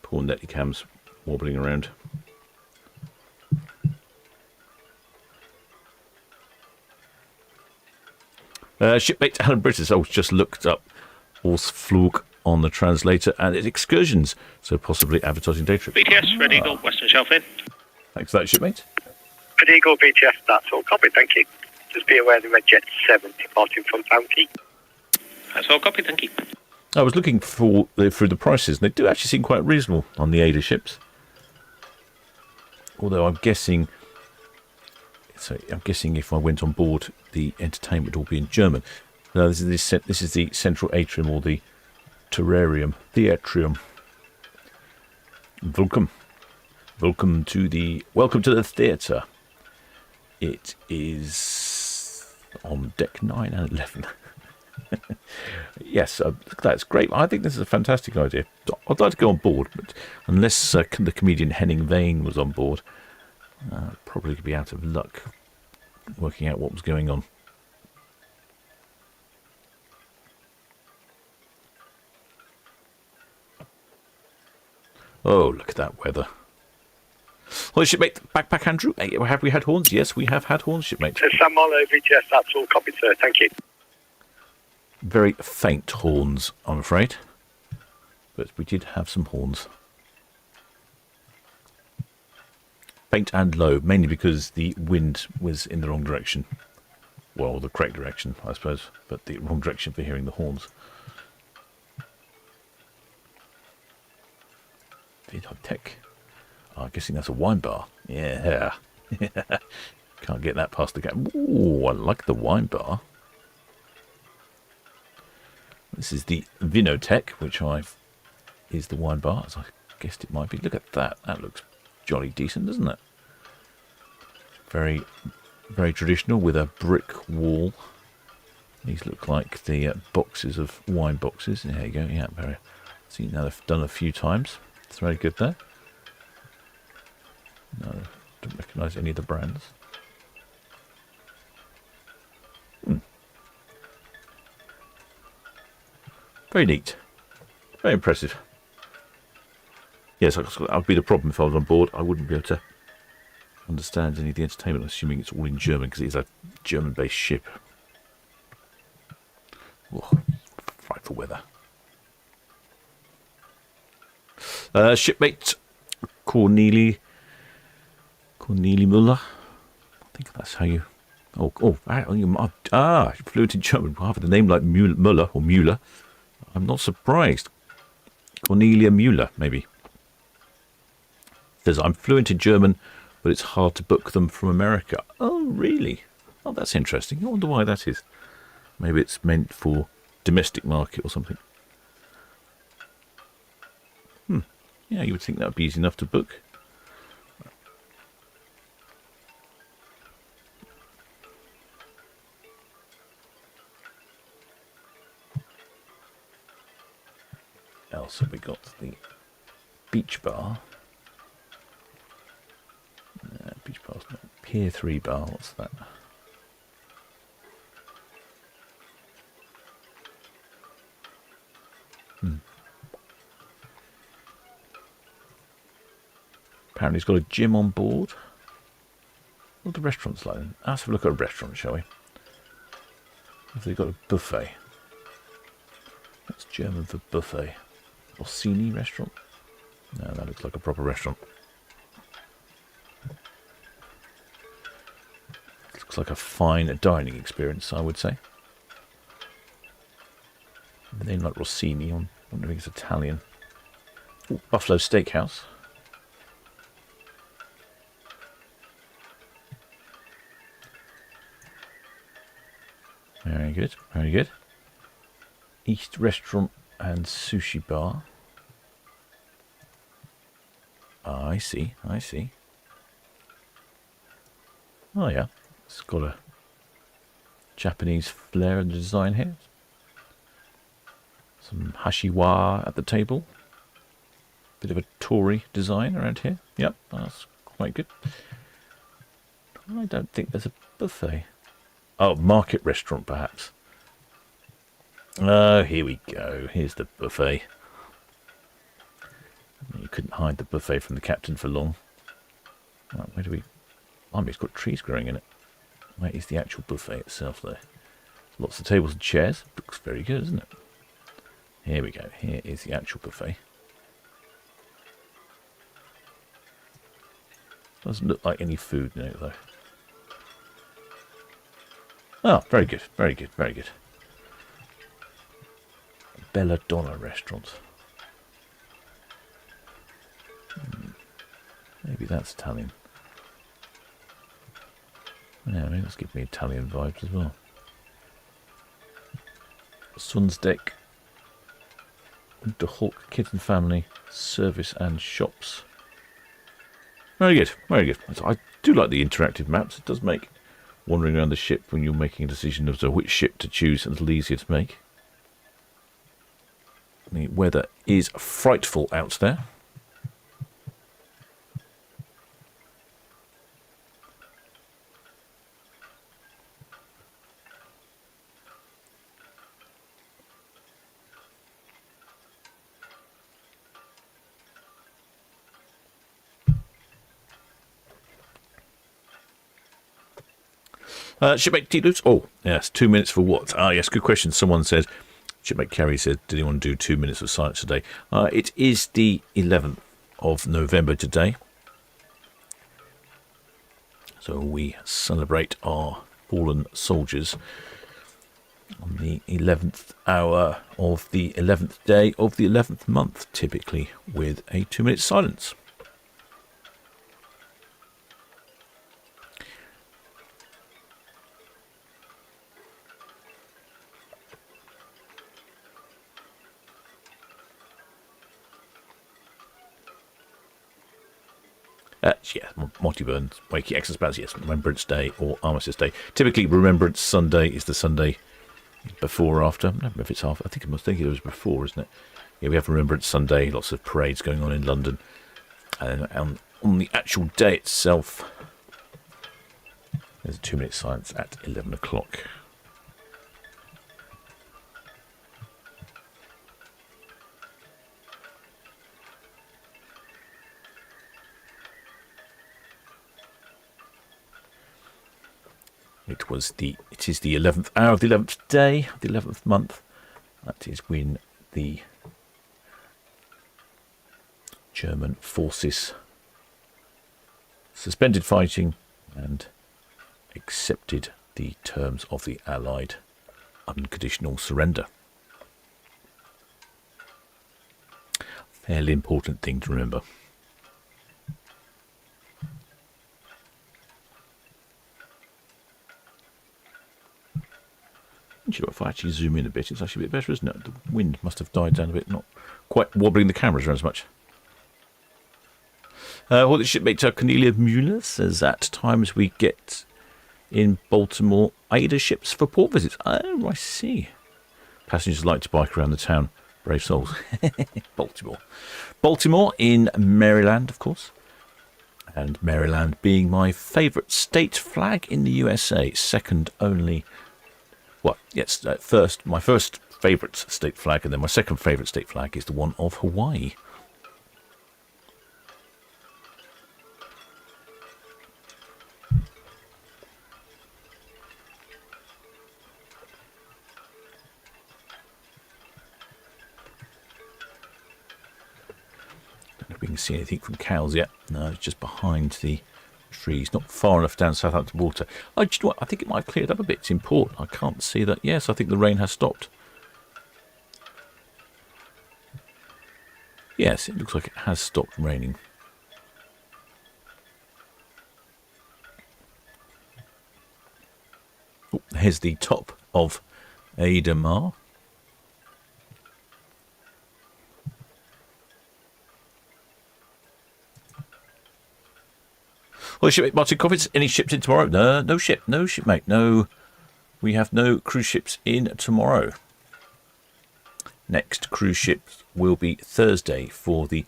S3: Poor netty cams wobbling around. Shipmate Alan British. I just looked up Ausflug on the translator, and it's excursions, so possibly advertising day trip.
S8: BTS, Red Eagle, Western Shelf in.
S3: Thanks for that, shipmate.
S1: Red Eagle VTS, that's all copy, thank you. Just be aware the Red Jet 7 departing from Town Quay.
S8: That's all copy, thank you.
S3: I was looking through the prices, and they do actually seem quite reasonable on the Aida ships. Although I'm guessing if I went on board, the entertainment will be in German. No, this is the central atrium, or the terrarium, the atrium. Welcome to the theatre. It is on deck 9 and 11. Yes, that's great. I think this is a fantastic idea. I'd like to go on board, but unless the comedian Henning Vane was on board, I'd probably be out of luck working out what was going on. Oh, look at that weather. Well, shipmate, backpack Andrew, have we had horns? Yes, we have had horns, shipmate.
S1: Sam Marlowe VTS, that's all copied, sir, thank you.
S3: Very faint horns, I'm afraid. But we did have some horns. Faint and low, mainly because the wind was in the wrong direction. Well, the correct direction, I suppose, but the wrong direction for hearing the horns. Tech. Oh, I'm guessing that's a wine bar. Yeah. Can't get that past the gap. Ooh, I like the wine bar. This is the Vinotech, which is the wine bar, as I guessed it might be. Look at that. That looks jolly decent, doesn't it? Very, very traditional with a brick wall. These look like the boxes of wine boxes. There you go. Yeah, very. See, now they've done a few times. It's very good there. No, don't recognise any of the brands. Very neat. Very impressive. Yes, that would be the problem if I was on board. I wouldn't be able to understand any of the entertainment, assuming it's all in German, because it is a German-based ship. Oh, frightful weather. Shipmate Corneli Muller. I think that's how you. Fluent in German. Half of the name like Muller or Müller. I'm not surprised. Cornelia Müller, maybe. Says, I'm fluent in German, but it's hard to book them from America. Oh, really? Oh, that's interesting. I wonder why that is. Maybe it's meant for domestic market or something. Yeah, you would think that would be easy enough to book. Else have we got the beach bar. Pier 3 bar, what's that? Apparently he's got a gym on board. What are the restaurants like then? Let's have a look at a restaurant, shall we? Have they got a buffet? That's German for buffet. Orsini restaurant? No, that looks like a proper restaurant. Looks like a fine dining experience, I would say. The name like Rossini, I'm wondering if it's Italian. Ooh, Buffalo Steakhouse. Very good, very good. East Restaurant and Sushi Bar. Ah, I see, I see. Oh yeah, it's got a Japanese flair in the design here. Some hashiwa at the table. Bit of a Tory design around here. Yep, that's quite good. I don't think there's a buffet. Oh, market restaurant perhaps. Oh, here we go. Here's the buffet. You couldn't hide the buffet from the captain for long. Right, where do we... Oh, it's got trees growing in it. Where is the actual buffet itself there? Lots of tables and chairs. Looks very good, isn't it? Here we go. Here is the actual buffet. Doesn't look like any food in it though. Oh, very good, very good, very good. Belladonna restaurant. Maybe that's Italian. Yeah, maybe that's giving me Italian vibes as well. Sun's Deck. The Hulk Kitten Family Service and Shops. Very good, very good. I do like the interactive maps. It does make wandering around the ship when you're making a decision as to which ship to choose a little easier to make. The weather is frightful out there. Shipmate T-Loots. Oh, yes, 2 minutes for what? Ah, yes, good question. Someone said, Shipmate Kerry said, did he want to do 2 minutes of silence today? It is the 11th of November today. So we celebrate our fallen soldiers on the 11th hour of the 11th day of the 11th month, typically with a 2 minute silence. Yeah, Monty Burns, Wakey Access Balance, yes, Remembrance Day or Armistice Day. Typically, Remembrance Sunday is the Sunday before or after. I don't know if it's after. I think it was before, isn't it? Yeah, we have Remembrance Sunday, lots of parades going on in London. And on the actual day itself, there's a 2 minute silence at 11 o'clock. It is the 11th hour of the 11th day, the 11th month. That is when the German forces suspended fighting and accepted the terms of the Allied unconditional surrender. Fairly important thing to remember. If I actually zoom in a bit, it's actually a bit better, isn't it? The wind must have died down a bit, not quite wobbling the cameras around as much. Well, the shipmate Cornelia Mueller says, at times we get in Baltimore Aida ships for port visits. Oh, I see. Passengers like to bike around the town. Brave souls. Baltimore in Maryland, of course. And Maryland being my favourite state flag in the USA, second only. Well, yes, my first favourite state flag, and then my second favourite state flag is the one of Hawaii. Don't know if we can see anything from Cowes yet. No, it's just behind the trees, not far enough down Southampton water. Oh, do you know what? I think it might have cleared up a bit. It's in port. I can't see that. Yes, I think the rain has stopped. Yes, it looks like it has stopped raining. Oh, here's the top of Aida Mar. Well, shipmate Martin Coffins, any ships in tomorrow? No shipmate. No, we have no cruise ships in tomorrow. Next cruise ship will be Thursday for the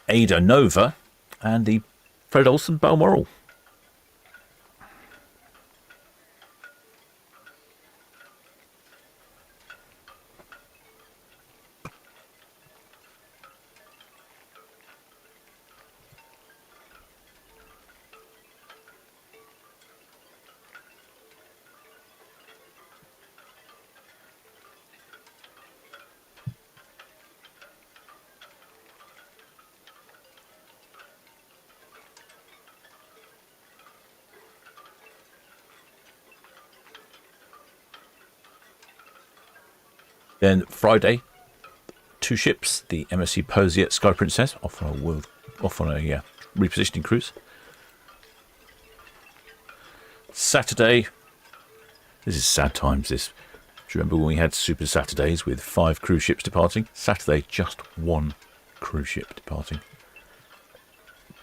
S3: Aida Nova and the Fred Olsen Balmoral. Then Friday, two ships, the MSC Posey Sky Princess, off on a repositioning cruise. Saturday, this is sad times. This. Do you remember when we had Super Saturdays with 5 cruise ships departing? Saturday, just 1 cruise ship departing.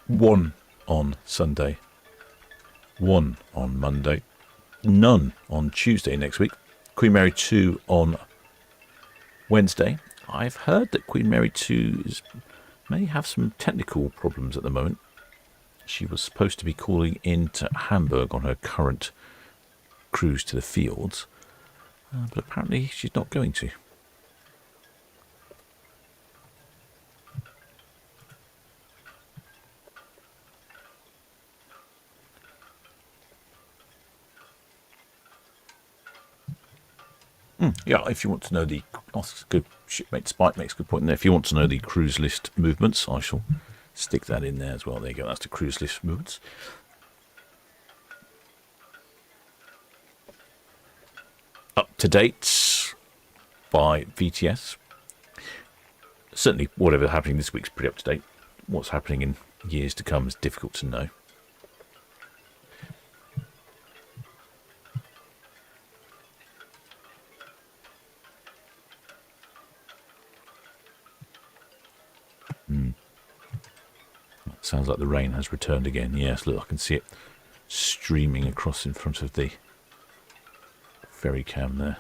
S3: 1 on Sunday. 1 on Monday. None on Tuesday next week. Queen Mary 2 on Wednesday. I've heard that Queen Mary 2 may have some technical problems at the moment. She was supposed to be calling into Hamburg on her current cruise to the fields, but apparently she's not going to. Yeah, if you want to know the... Oh, that's good. Shipmate Spike makes a good point there. If you want to know the cruise list movements, I shall stick that in there as well. There you go. That's the cruise list movements. Up to date by VTS. Certainly, whatever's happening this week's pretty up to date. What's happening in years to come is difficult to know. Sounds like the rain has returned again. Yes, look, I can see it streaming across in front of the ferry cam there.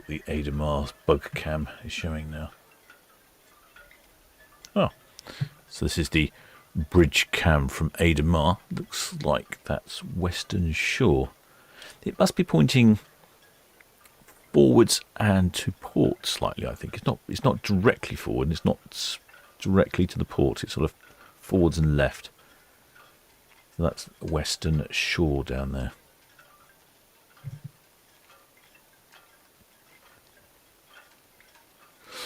S3: The Aida Mar bug cam is showing now. Oh, so this is the bridge cam from Aida Mar. Looks like that's Western Shore. It must be pointing forwards and to port slightly. I think it's not directly forward, and it's not directly to the port. It's sort of forwards and left. So that's Western Shore down there.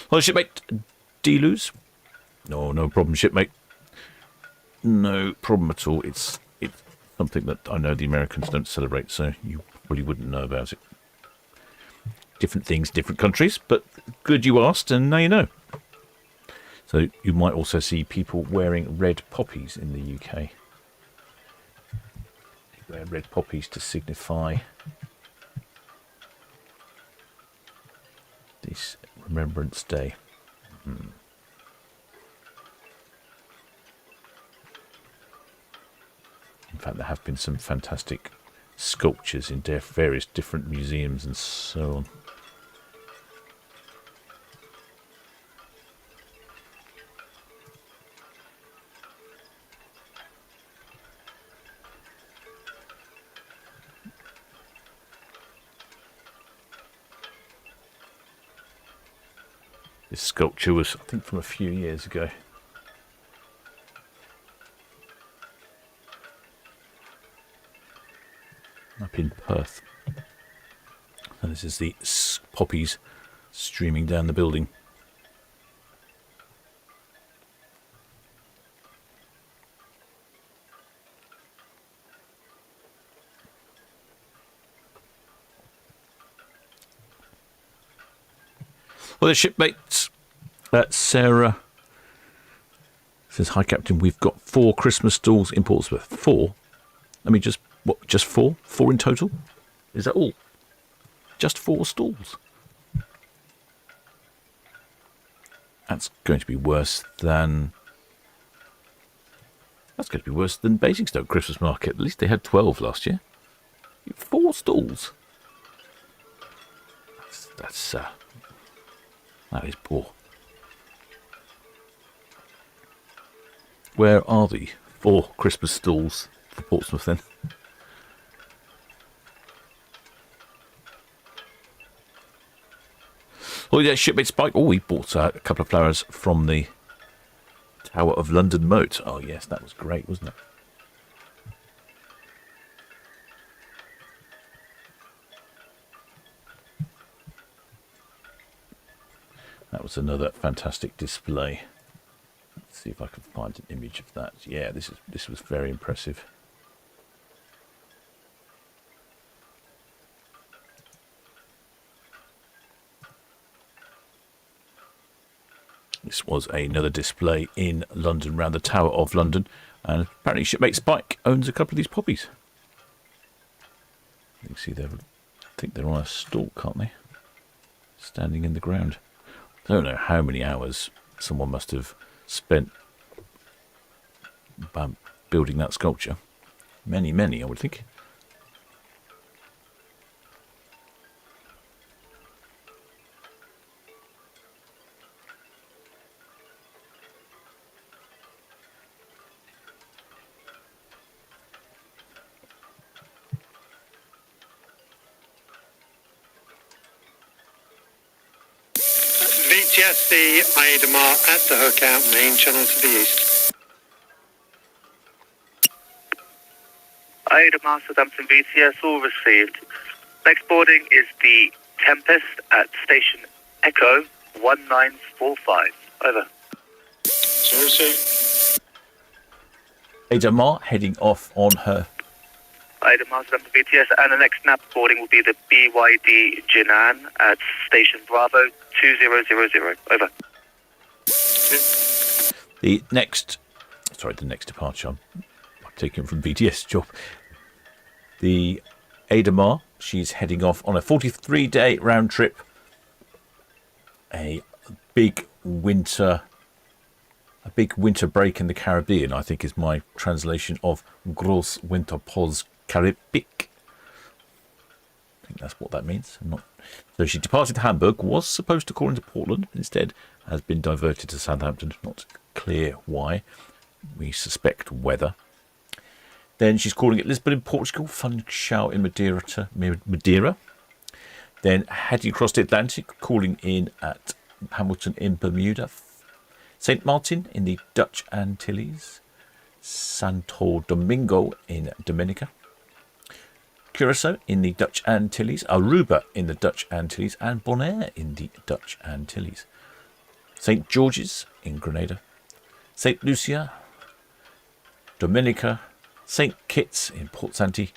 S3: Well, shipmate, D-Lose? No problem, shipmate. No problem at all. It's something that I know the Americans don't celebrate, so you probably wouldn't know about it. Different things, different countries, but good you asked, and now you know. So you might also see people wearing red poppies in the UK. They wear red poppies to signify this Remembrance Day. In fact, there have been some fantastic sculptures in various different museums and so on. This sculpture was, I think, from a few years ago. Up in Perth. And this is the poppies streaming down the building. Well, the shipmates, Sarah says, "Hi, Captain. We've got 4 Christmas stalls in Portsmouth. 4? I mean, just 4? 4 in total? Is that all? Just 4 stalls? That's going to be worse than Basingstoke Christmas Market. At least they had 12 last year. 4 stalls. That is poor. Where are the 4 Christmas stalls for Portsmouth then? Oh yeah, shipmate Spike. Oh, he bought a couple of flowers from the Tower of London moat. Oh yes, that was great, wasn't it? That was another fantastic display. Let's see if I can find an image of that. Yeah, this was very impressive. This was another display in London, around the Tower of London, and apparently shipmate Spike owns a couple of these poppies. You can see I think they're on a stalk, can't they? Standing in the ground. I don't know how many hours someone must have spent building that sculpture. Many, I would think.
S4: VTS, the Aida Mar at the hook out, main channel to the east.
S1: Aida Mar, Southampton VTS, all received. Next boarding is the Tempest at station Echo 1945. Over.
S3: Aida Mar heading off on her.
S1: Aida Mar, Southampton VTS, and the next NAP boarding will be the BYD Jinan at station Bravo 2000. Over.
S3: The next departure, I'm taking from VTS job. The Aida Mar, she's heading off on a 43-day round trip. A big winter break in the Caribbean, I think, is my translation of Gros Winter Pause Caribic. I think that's what that means. So she departed Hamburg, was supposed to call into Portland, instead has been diverted to Southampton. Not clear why. We suspect weather. Then she's calling at Lisbon in Portugal, Funchal in Madeira. Then heading across the Atlantic, calling in at Hamilton in Bermuda. St. Martin in the Dutch Antilles. Santo Domingo in Dominica. Curacao in the Dutch Antilles, Aruba in the Dutch Antilles, and Bonaire in the Dutch Antilles. St. George's in Grenada. St. Lucia, Dominica, St. Kitts in Port Saint,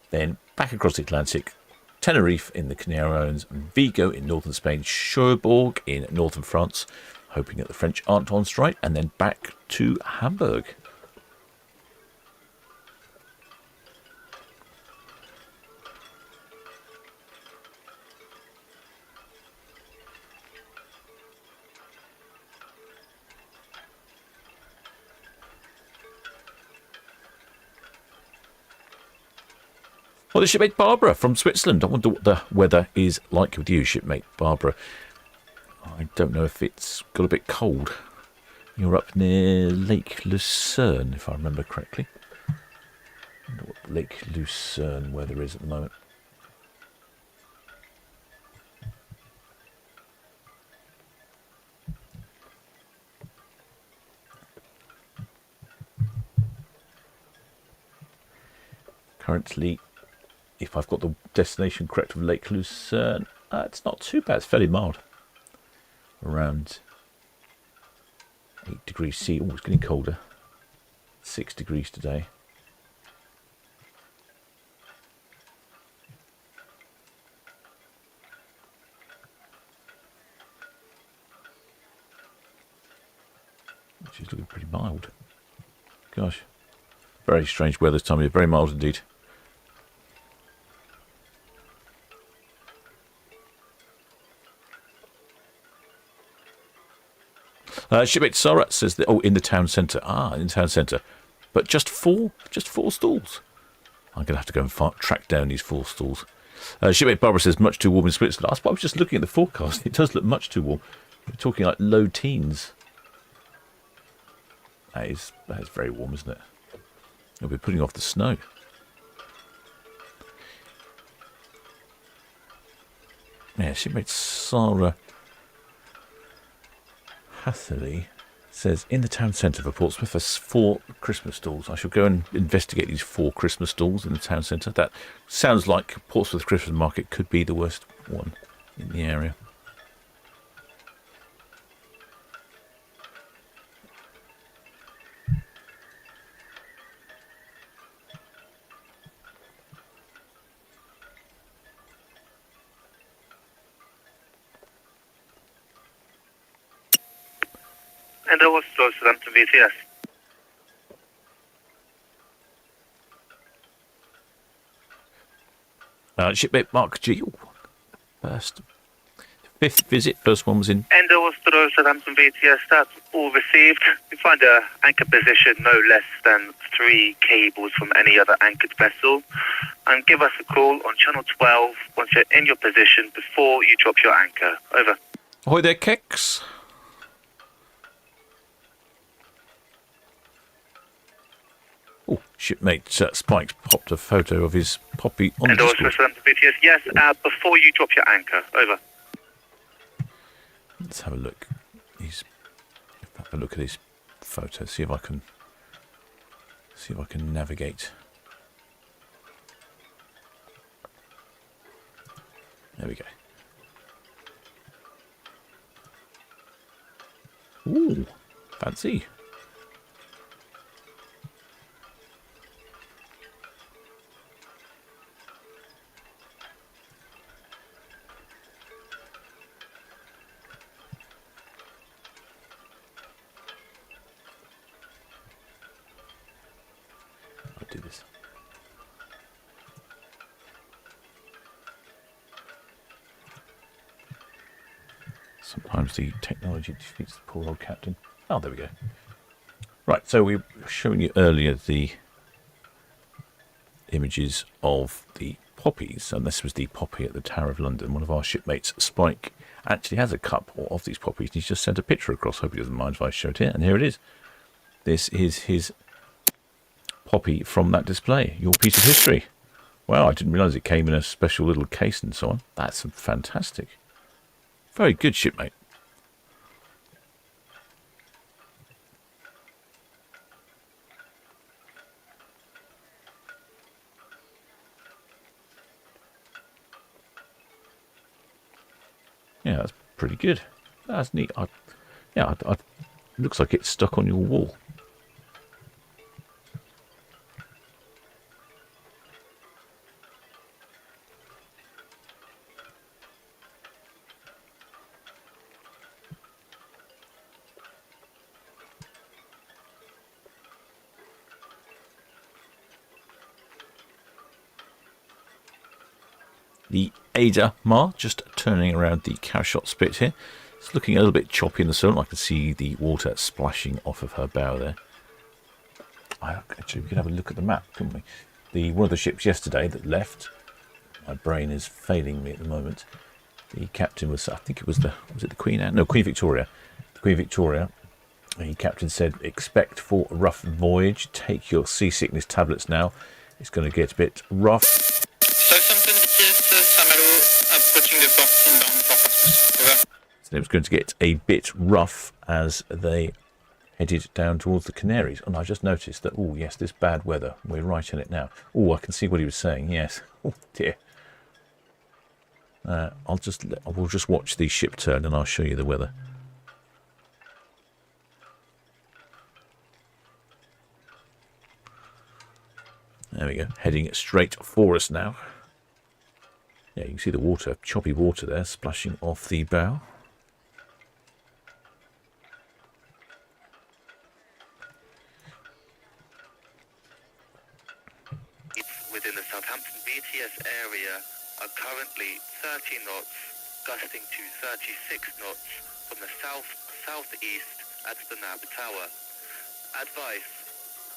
S3: then back across the Atlantic, Tenerife in the Canary Islands, Vigo in northern Spain, Cherbourg in northern France, hoping that the French aren't on strike, and then back to Hamburg. Well, the shipmate Barbara from Switzerland. I wonder what the weather is like with you, shipmate Barbara. I don't know if it's got a bit cold. You're up near Lake Lucerne, if I remember correctly. I wonder what Lake Lucerne weather is at the moment. Currently, if I've got the destination correct of Lake Lucerne, it's not too bad. It's fairly mild. Around 8 degrees C. Oh, it's getting colder. 6 degrees today. Which is looking pretty mild. Gosh. Very strange weather this time of year. Very mild indeed. Shipmate Sarah says that, in the town centre. In the town centre. But just four stalls. I'm going to have to go and track down these 4 stalls. Shipmate Barbara says, much too warm in Switzerland. I was just looking at the forecast. It does look much too warm. We're talking like low teens. That is very warm, isn't it? We'll be putting off the snow. Yeah, shipmate Sarah Hatherley says, in the town centre for Portsmouth, there's 4 Christmas stalls. I shall go and investigate these 4 Christmas stalls in the town centre. That sounds like Portsmouth Christmas Market could be the worst one in the area.
S1: And that was Southampton VTS.
S3: Shipmate Mark G. First 5th visit. First one was in.
S1: And that was Southampton VTS. That's all received. You find a anchor position no less than 3 cables from any other anchored vessel. And give us a call on channel 12 once you're in your position before you drop your anchor. Over.
S3: Ahoy there, Kex. Oh, shipmate Spike's popped a photo of his poppy on the Discord.
S1: Southampton VTS. Yes, before you drop your anchor. Over.
S3: Let's have a look. Have a look at his photo. See if I can navigate. There we go. Ooh, fancy. I'll do this. Sometimes the technology defeats the poor old captain. Oh, there we go. Right, so we were showing you earlier the images of the poppies, and this was the poppy at the Tower of London. One of our shipmates, Spike, actually has a couple of these poppies, and he's just sent a picture across. Hope he doesn't mind if I show it here. And here it is. This is his poppy from that display. Your piece of history. Wow, I didn't realise it came in a special little case and so on. That's fantastic. Very good, shipmate. Yeah, that's pretty good. That's neat. Looks like it's stuck on your wall. the Aida Mar, just turning around the cowshot spit here. It's looking a little bit choppy in the Solent. I can see the water splashing off of her bow there. Actually, we could have a look at the map, couldn't we? One of the ships yesterday that left, my brain is failing me at the moment. The captain was, I think it was was it the Queen Anne? No, Queen Victoria. The Queen Victoria. The captain said, expect for a rough voyage. Take your seasickness tablets now. It's going to get a bit rough.
S2: Southampton, approaching the port inbound for Portsmouth.
S3: So it was going to get a bit rough as they headed down towards the Canaries. And I just noticed that, oh yes, this bad weather. We're right in it now. Oh, I can see what he was saying. Yes. Oh dear. We'll just watch the ship turn and I'll show you the weather. There we go, heading straight for us now. Yeah, you can see the water, choppy water there, splashing off the bow.
S1: Within the Southampton BTS area are currently 30 knots, gusting to 36 knots from the southeast at the Nab Tower. Advice.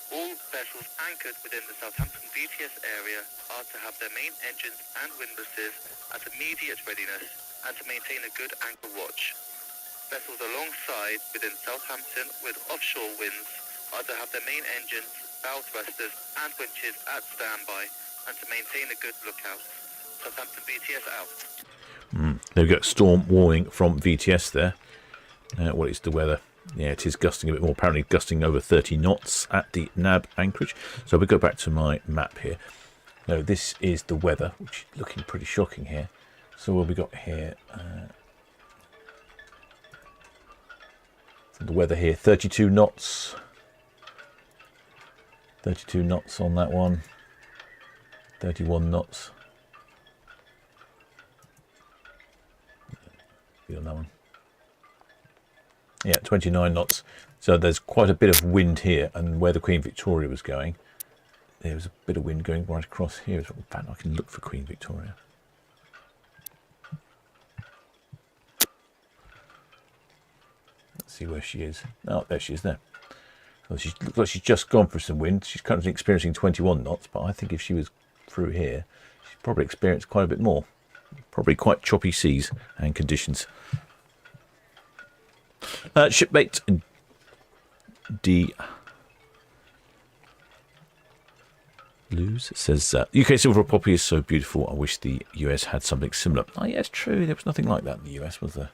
S1: All vessels anchored within the Southampton BTS area are to have their main engines and windlasses at immediate readiness and to maintain a good anchor watch. Vessels alongside within Southampton with offshore winds are to have their main engines, bow thrusters and winches at standby and to maintain a good lookout. Southampton BTS out.
S3: There we go, storm warning from VTS there. What is the weather? Yeah, it is gusting a bit more, apparently gusting over 30 knots at the Nab anchorage. So we go back to my map here. Now, this is the weather, which is looking pretty shocking here. So what have we got here? The weather here, 32 knots. 32 knots on that one. 31 knots. On that one. Yeah, 29 knots. So there's quite a bit of wind here, and where the Queen Victoria was going, there was a bit of wind going right across here. In fact, I can look for Queen Victoria. Let's see where she is. Oh, there she is there. Well, she looks like she's just gone for some wind. She's currently experiencing 21 knots, but I think if she was through here, she'd probably experience quite a bit more. Probably quite choppy seas and conditions. Shipmate D. Lose says, UK silver poppy is so beautiful. I wish the US had something similar. Oh, yeah, it's true. There was nothing like that in the US, was there?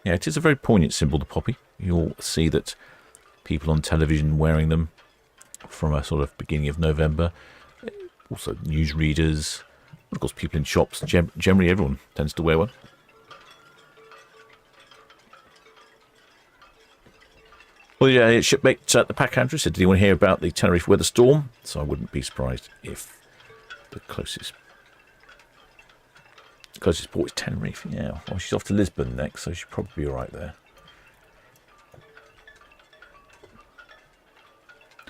S3: Yeah, it is a very poignant symbol, the poppy. You'll see that people on television wearing them from a sort of beginning of November. Also, newsreaders. Of course, people in shops. Generally, everyone tends to wear one. Well, yeah, shipmate the Pack Andrew said, did anyone hear about the Tenerife weather storm? So I wouldn't be surprised if the closest port is Tenerife. Yeah, well, she's off to Lisbon next, so she'll probably be all right there.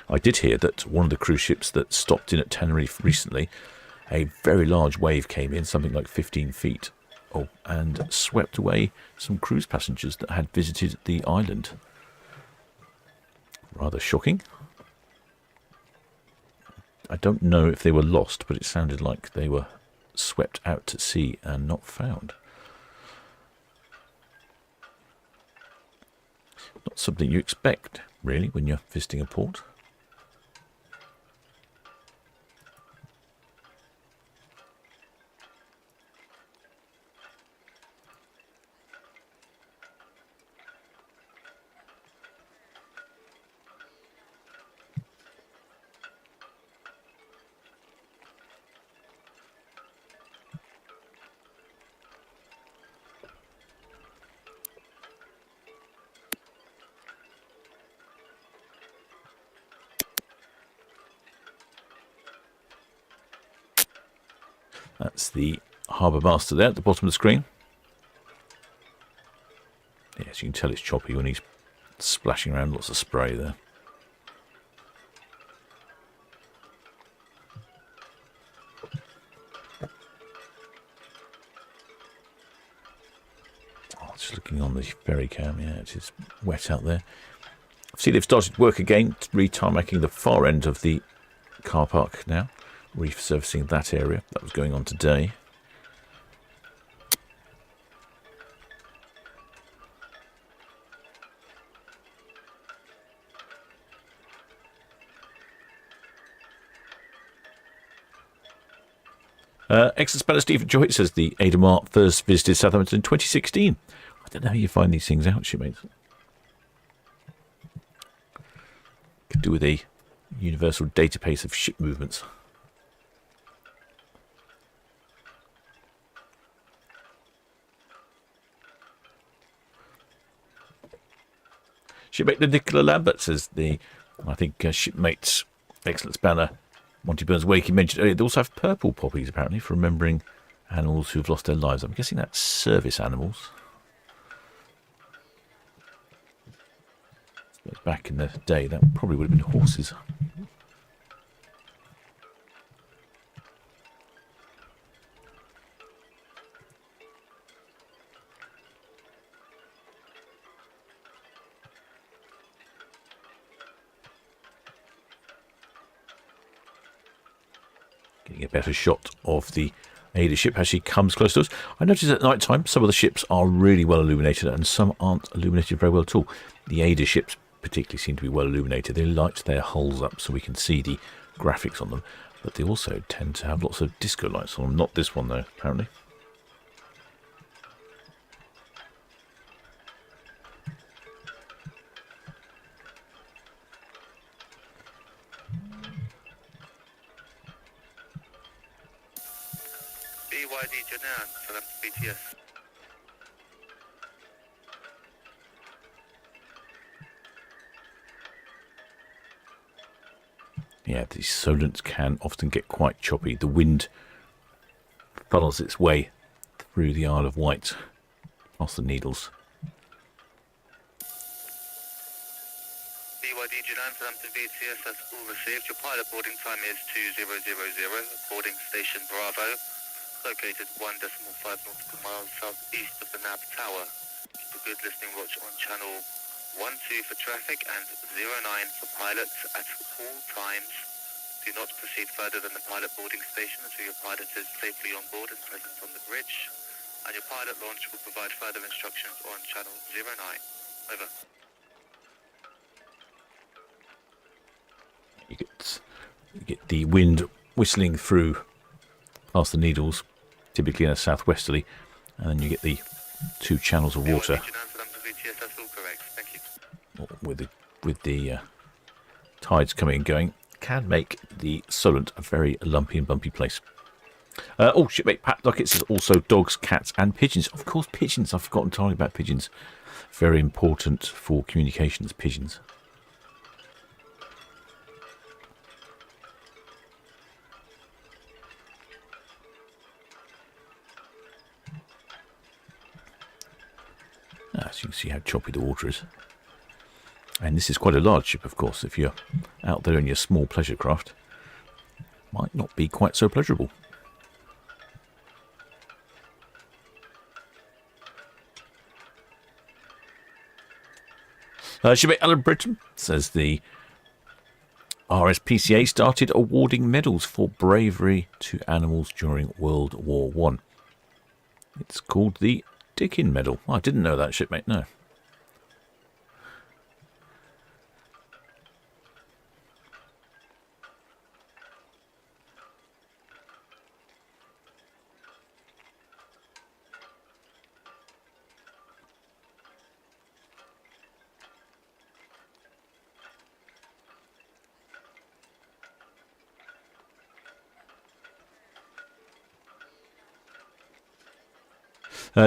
S3: I did hear that one of the cruise ships that stopped in at Tenerife recently, a very large wave came in, something like 15 feet, and swept away some cruise passengers that had visited the island. Rather shocking. I don't know if they were lost, but it sounded like they were swept out to sea and not found. Not something you expect, really, when you're visiting a port. That's the harbour master there at the bottom of the screen. Yes, you can tell it's choppy when he's splashing around, lots of spray there. Just looking on the ferry cam, yeah, it is wet out there. I see they've started work again, re-tarmacking the far end of the car park now, resurfacing that area. That was going on today. Ex-Speller Stephen Joy says the Aida Mar first visited Southampton in 2016. I don't know how you find these things out, shipmates. Could do with a universal database of ship movements. Shipmate Nicola Lambert says shipmates excellent spanner Monty Burns Wake, he mentioned earlier, they also have purple poppies, apparently, for remembering animals who've lost their lives. I'm guessing that's service animals. But back in the day, that probably would have been horses. Getting a better shot of the Aida ship as she comes close to us. I noticed at night time some of the ships are really well illuminated and some aren't illuminated very well at all. The Aida ships particularly seem to be well illuminated. They light their hulls up so we can see the graphics on them, but they also tend to have lots of disco lights on them. Not this one though, apparently.
S9: BYD Janan, Southampton BTS.
S3: Yeah, these Solents can often get quite choppy. The wind funnels its way through the Isle of Wight, past the Needles.
S9: BYD Janan, Southampton BTS, that's all received. Your pilot boarding time is 2000, boarding station Bravo, located 1.5 nautical miles southeast of the NAB Tower. Keep a good listening watch on channel 12 for traffic and 09 for pilots at all times. Do not proceed further than the pilot boarding station until your pilot is safely on board and present on the bridge. And your pilot launch will provide further instructions on channel 09. Over.
S3: You get the wind whistling through past the Needles, typically in a southwesterly, and then you get the two channels of water with the tides coming and going. Can make the Solent a very lumpy and bumpy place. Shipmate Pat Duckett says also dogs, cats and pigeons. Of course, pigeons. I've forgotten to talk about pigeons. Very important for communications, pigeons. So you can see how choppy the water is. And this is quite a large ship, of course. If you're out there in your small pleasure craft, might not be quite so pleasurable. Shipmate Alan Britton says the RSPCA started awarding medals for bravery to animals during World War I. It's called the Dickin Medal. I didn't know that, shipmate, no.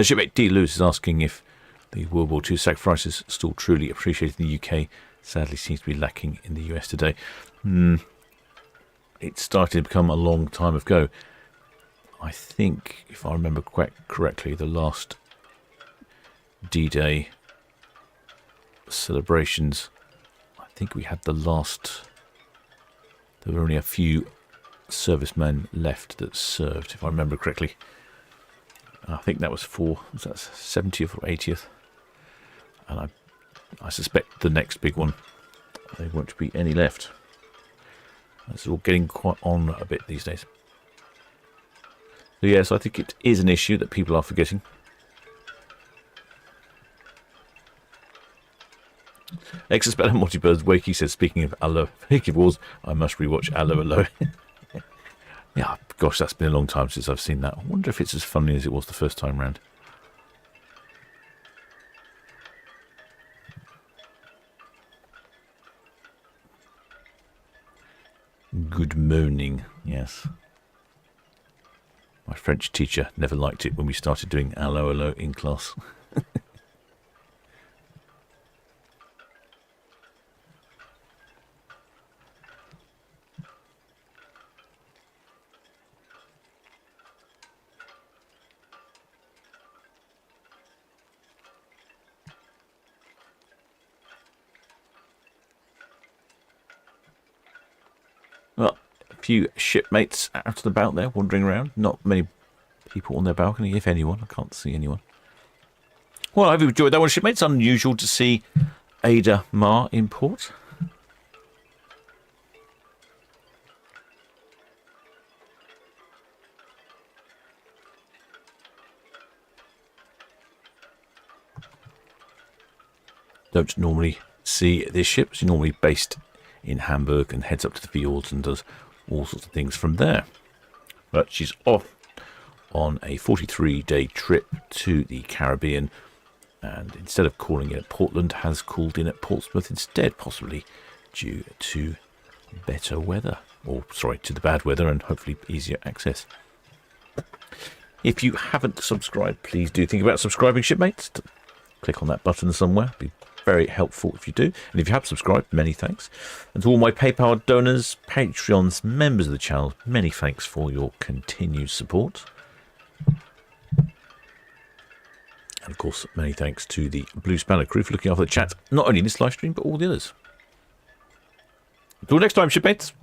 S3: Shipmate D. Lewis is asking if the World War II sacrifices are still truly appreciated in the UK. Sadly seems to be lacking in the US today. It started to become a long time ago. I think, if I remember correctly, the last D-Day celebrations, I think we had the last... There were only a few servicemen left that served, if I remember correctly. I think that was for, was that 70th or 80th? And I suspect the next big one, there won't be any left. It's all getting quite on a bit these days. So yes, I think it is an issue that people are forgetting. Exospell and Multibird's Wakey says, speaking of Allo Wars, I must rewatch Allo. Yeah, gosh, that's been a long time since I've seen that. I wonder if it's as funny as it was the first time round. Good morning, yes. My French teacher never liked it when we started doing Allo in class. Well, a few shipmates out and about there, wandering around. Not many people on their balcony, if anyone. I can't see anyone. Well, I've enjoyed that one, shipmates. Unusual to see Aida Mar in port. Don't normally see this ship. She's normally based in Hamburg and heads up to the fields and does all sorts of things from there. But she's off on a 43-day trip to the Caribbean, and instead of calling in at Portland, has called in at Portsmouth instead, possibly due to better weather, or sorry, to the bad weather and hopefully easier access. If you haven't subscribed, please do think about subscribing, shipmates. Click on that button somewhere. It'd be very helpful if you do. And if you have subscribed, many thanks. And to all my PayPal donors, Patreons, members of the channel, many thanks for your continued support. And of course, many thanks to the Blue Spanner crew for looking after the chat, not only in this live stream, but all the others. Until next time, shipmates.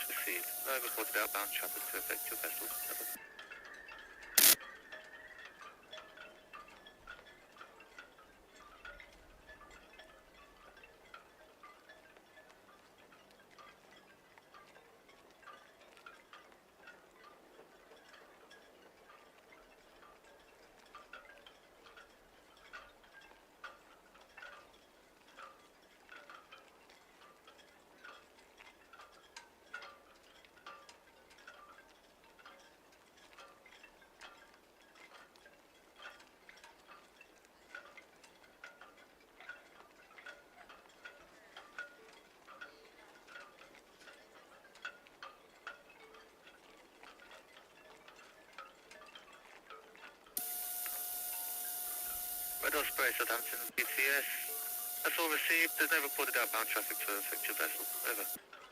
S9: received. No reported outbound traffic to affect your vessel. Over. Red Osprey, Southampton, BCS. That's all received. There's no reported outbound traffic to affect your vessel. Over.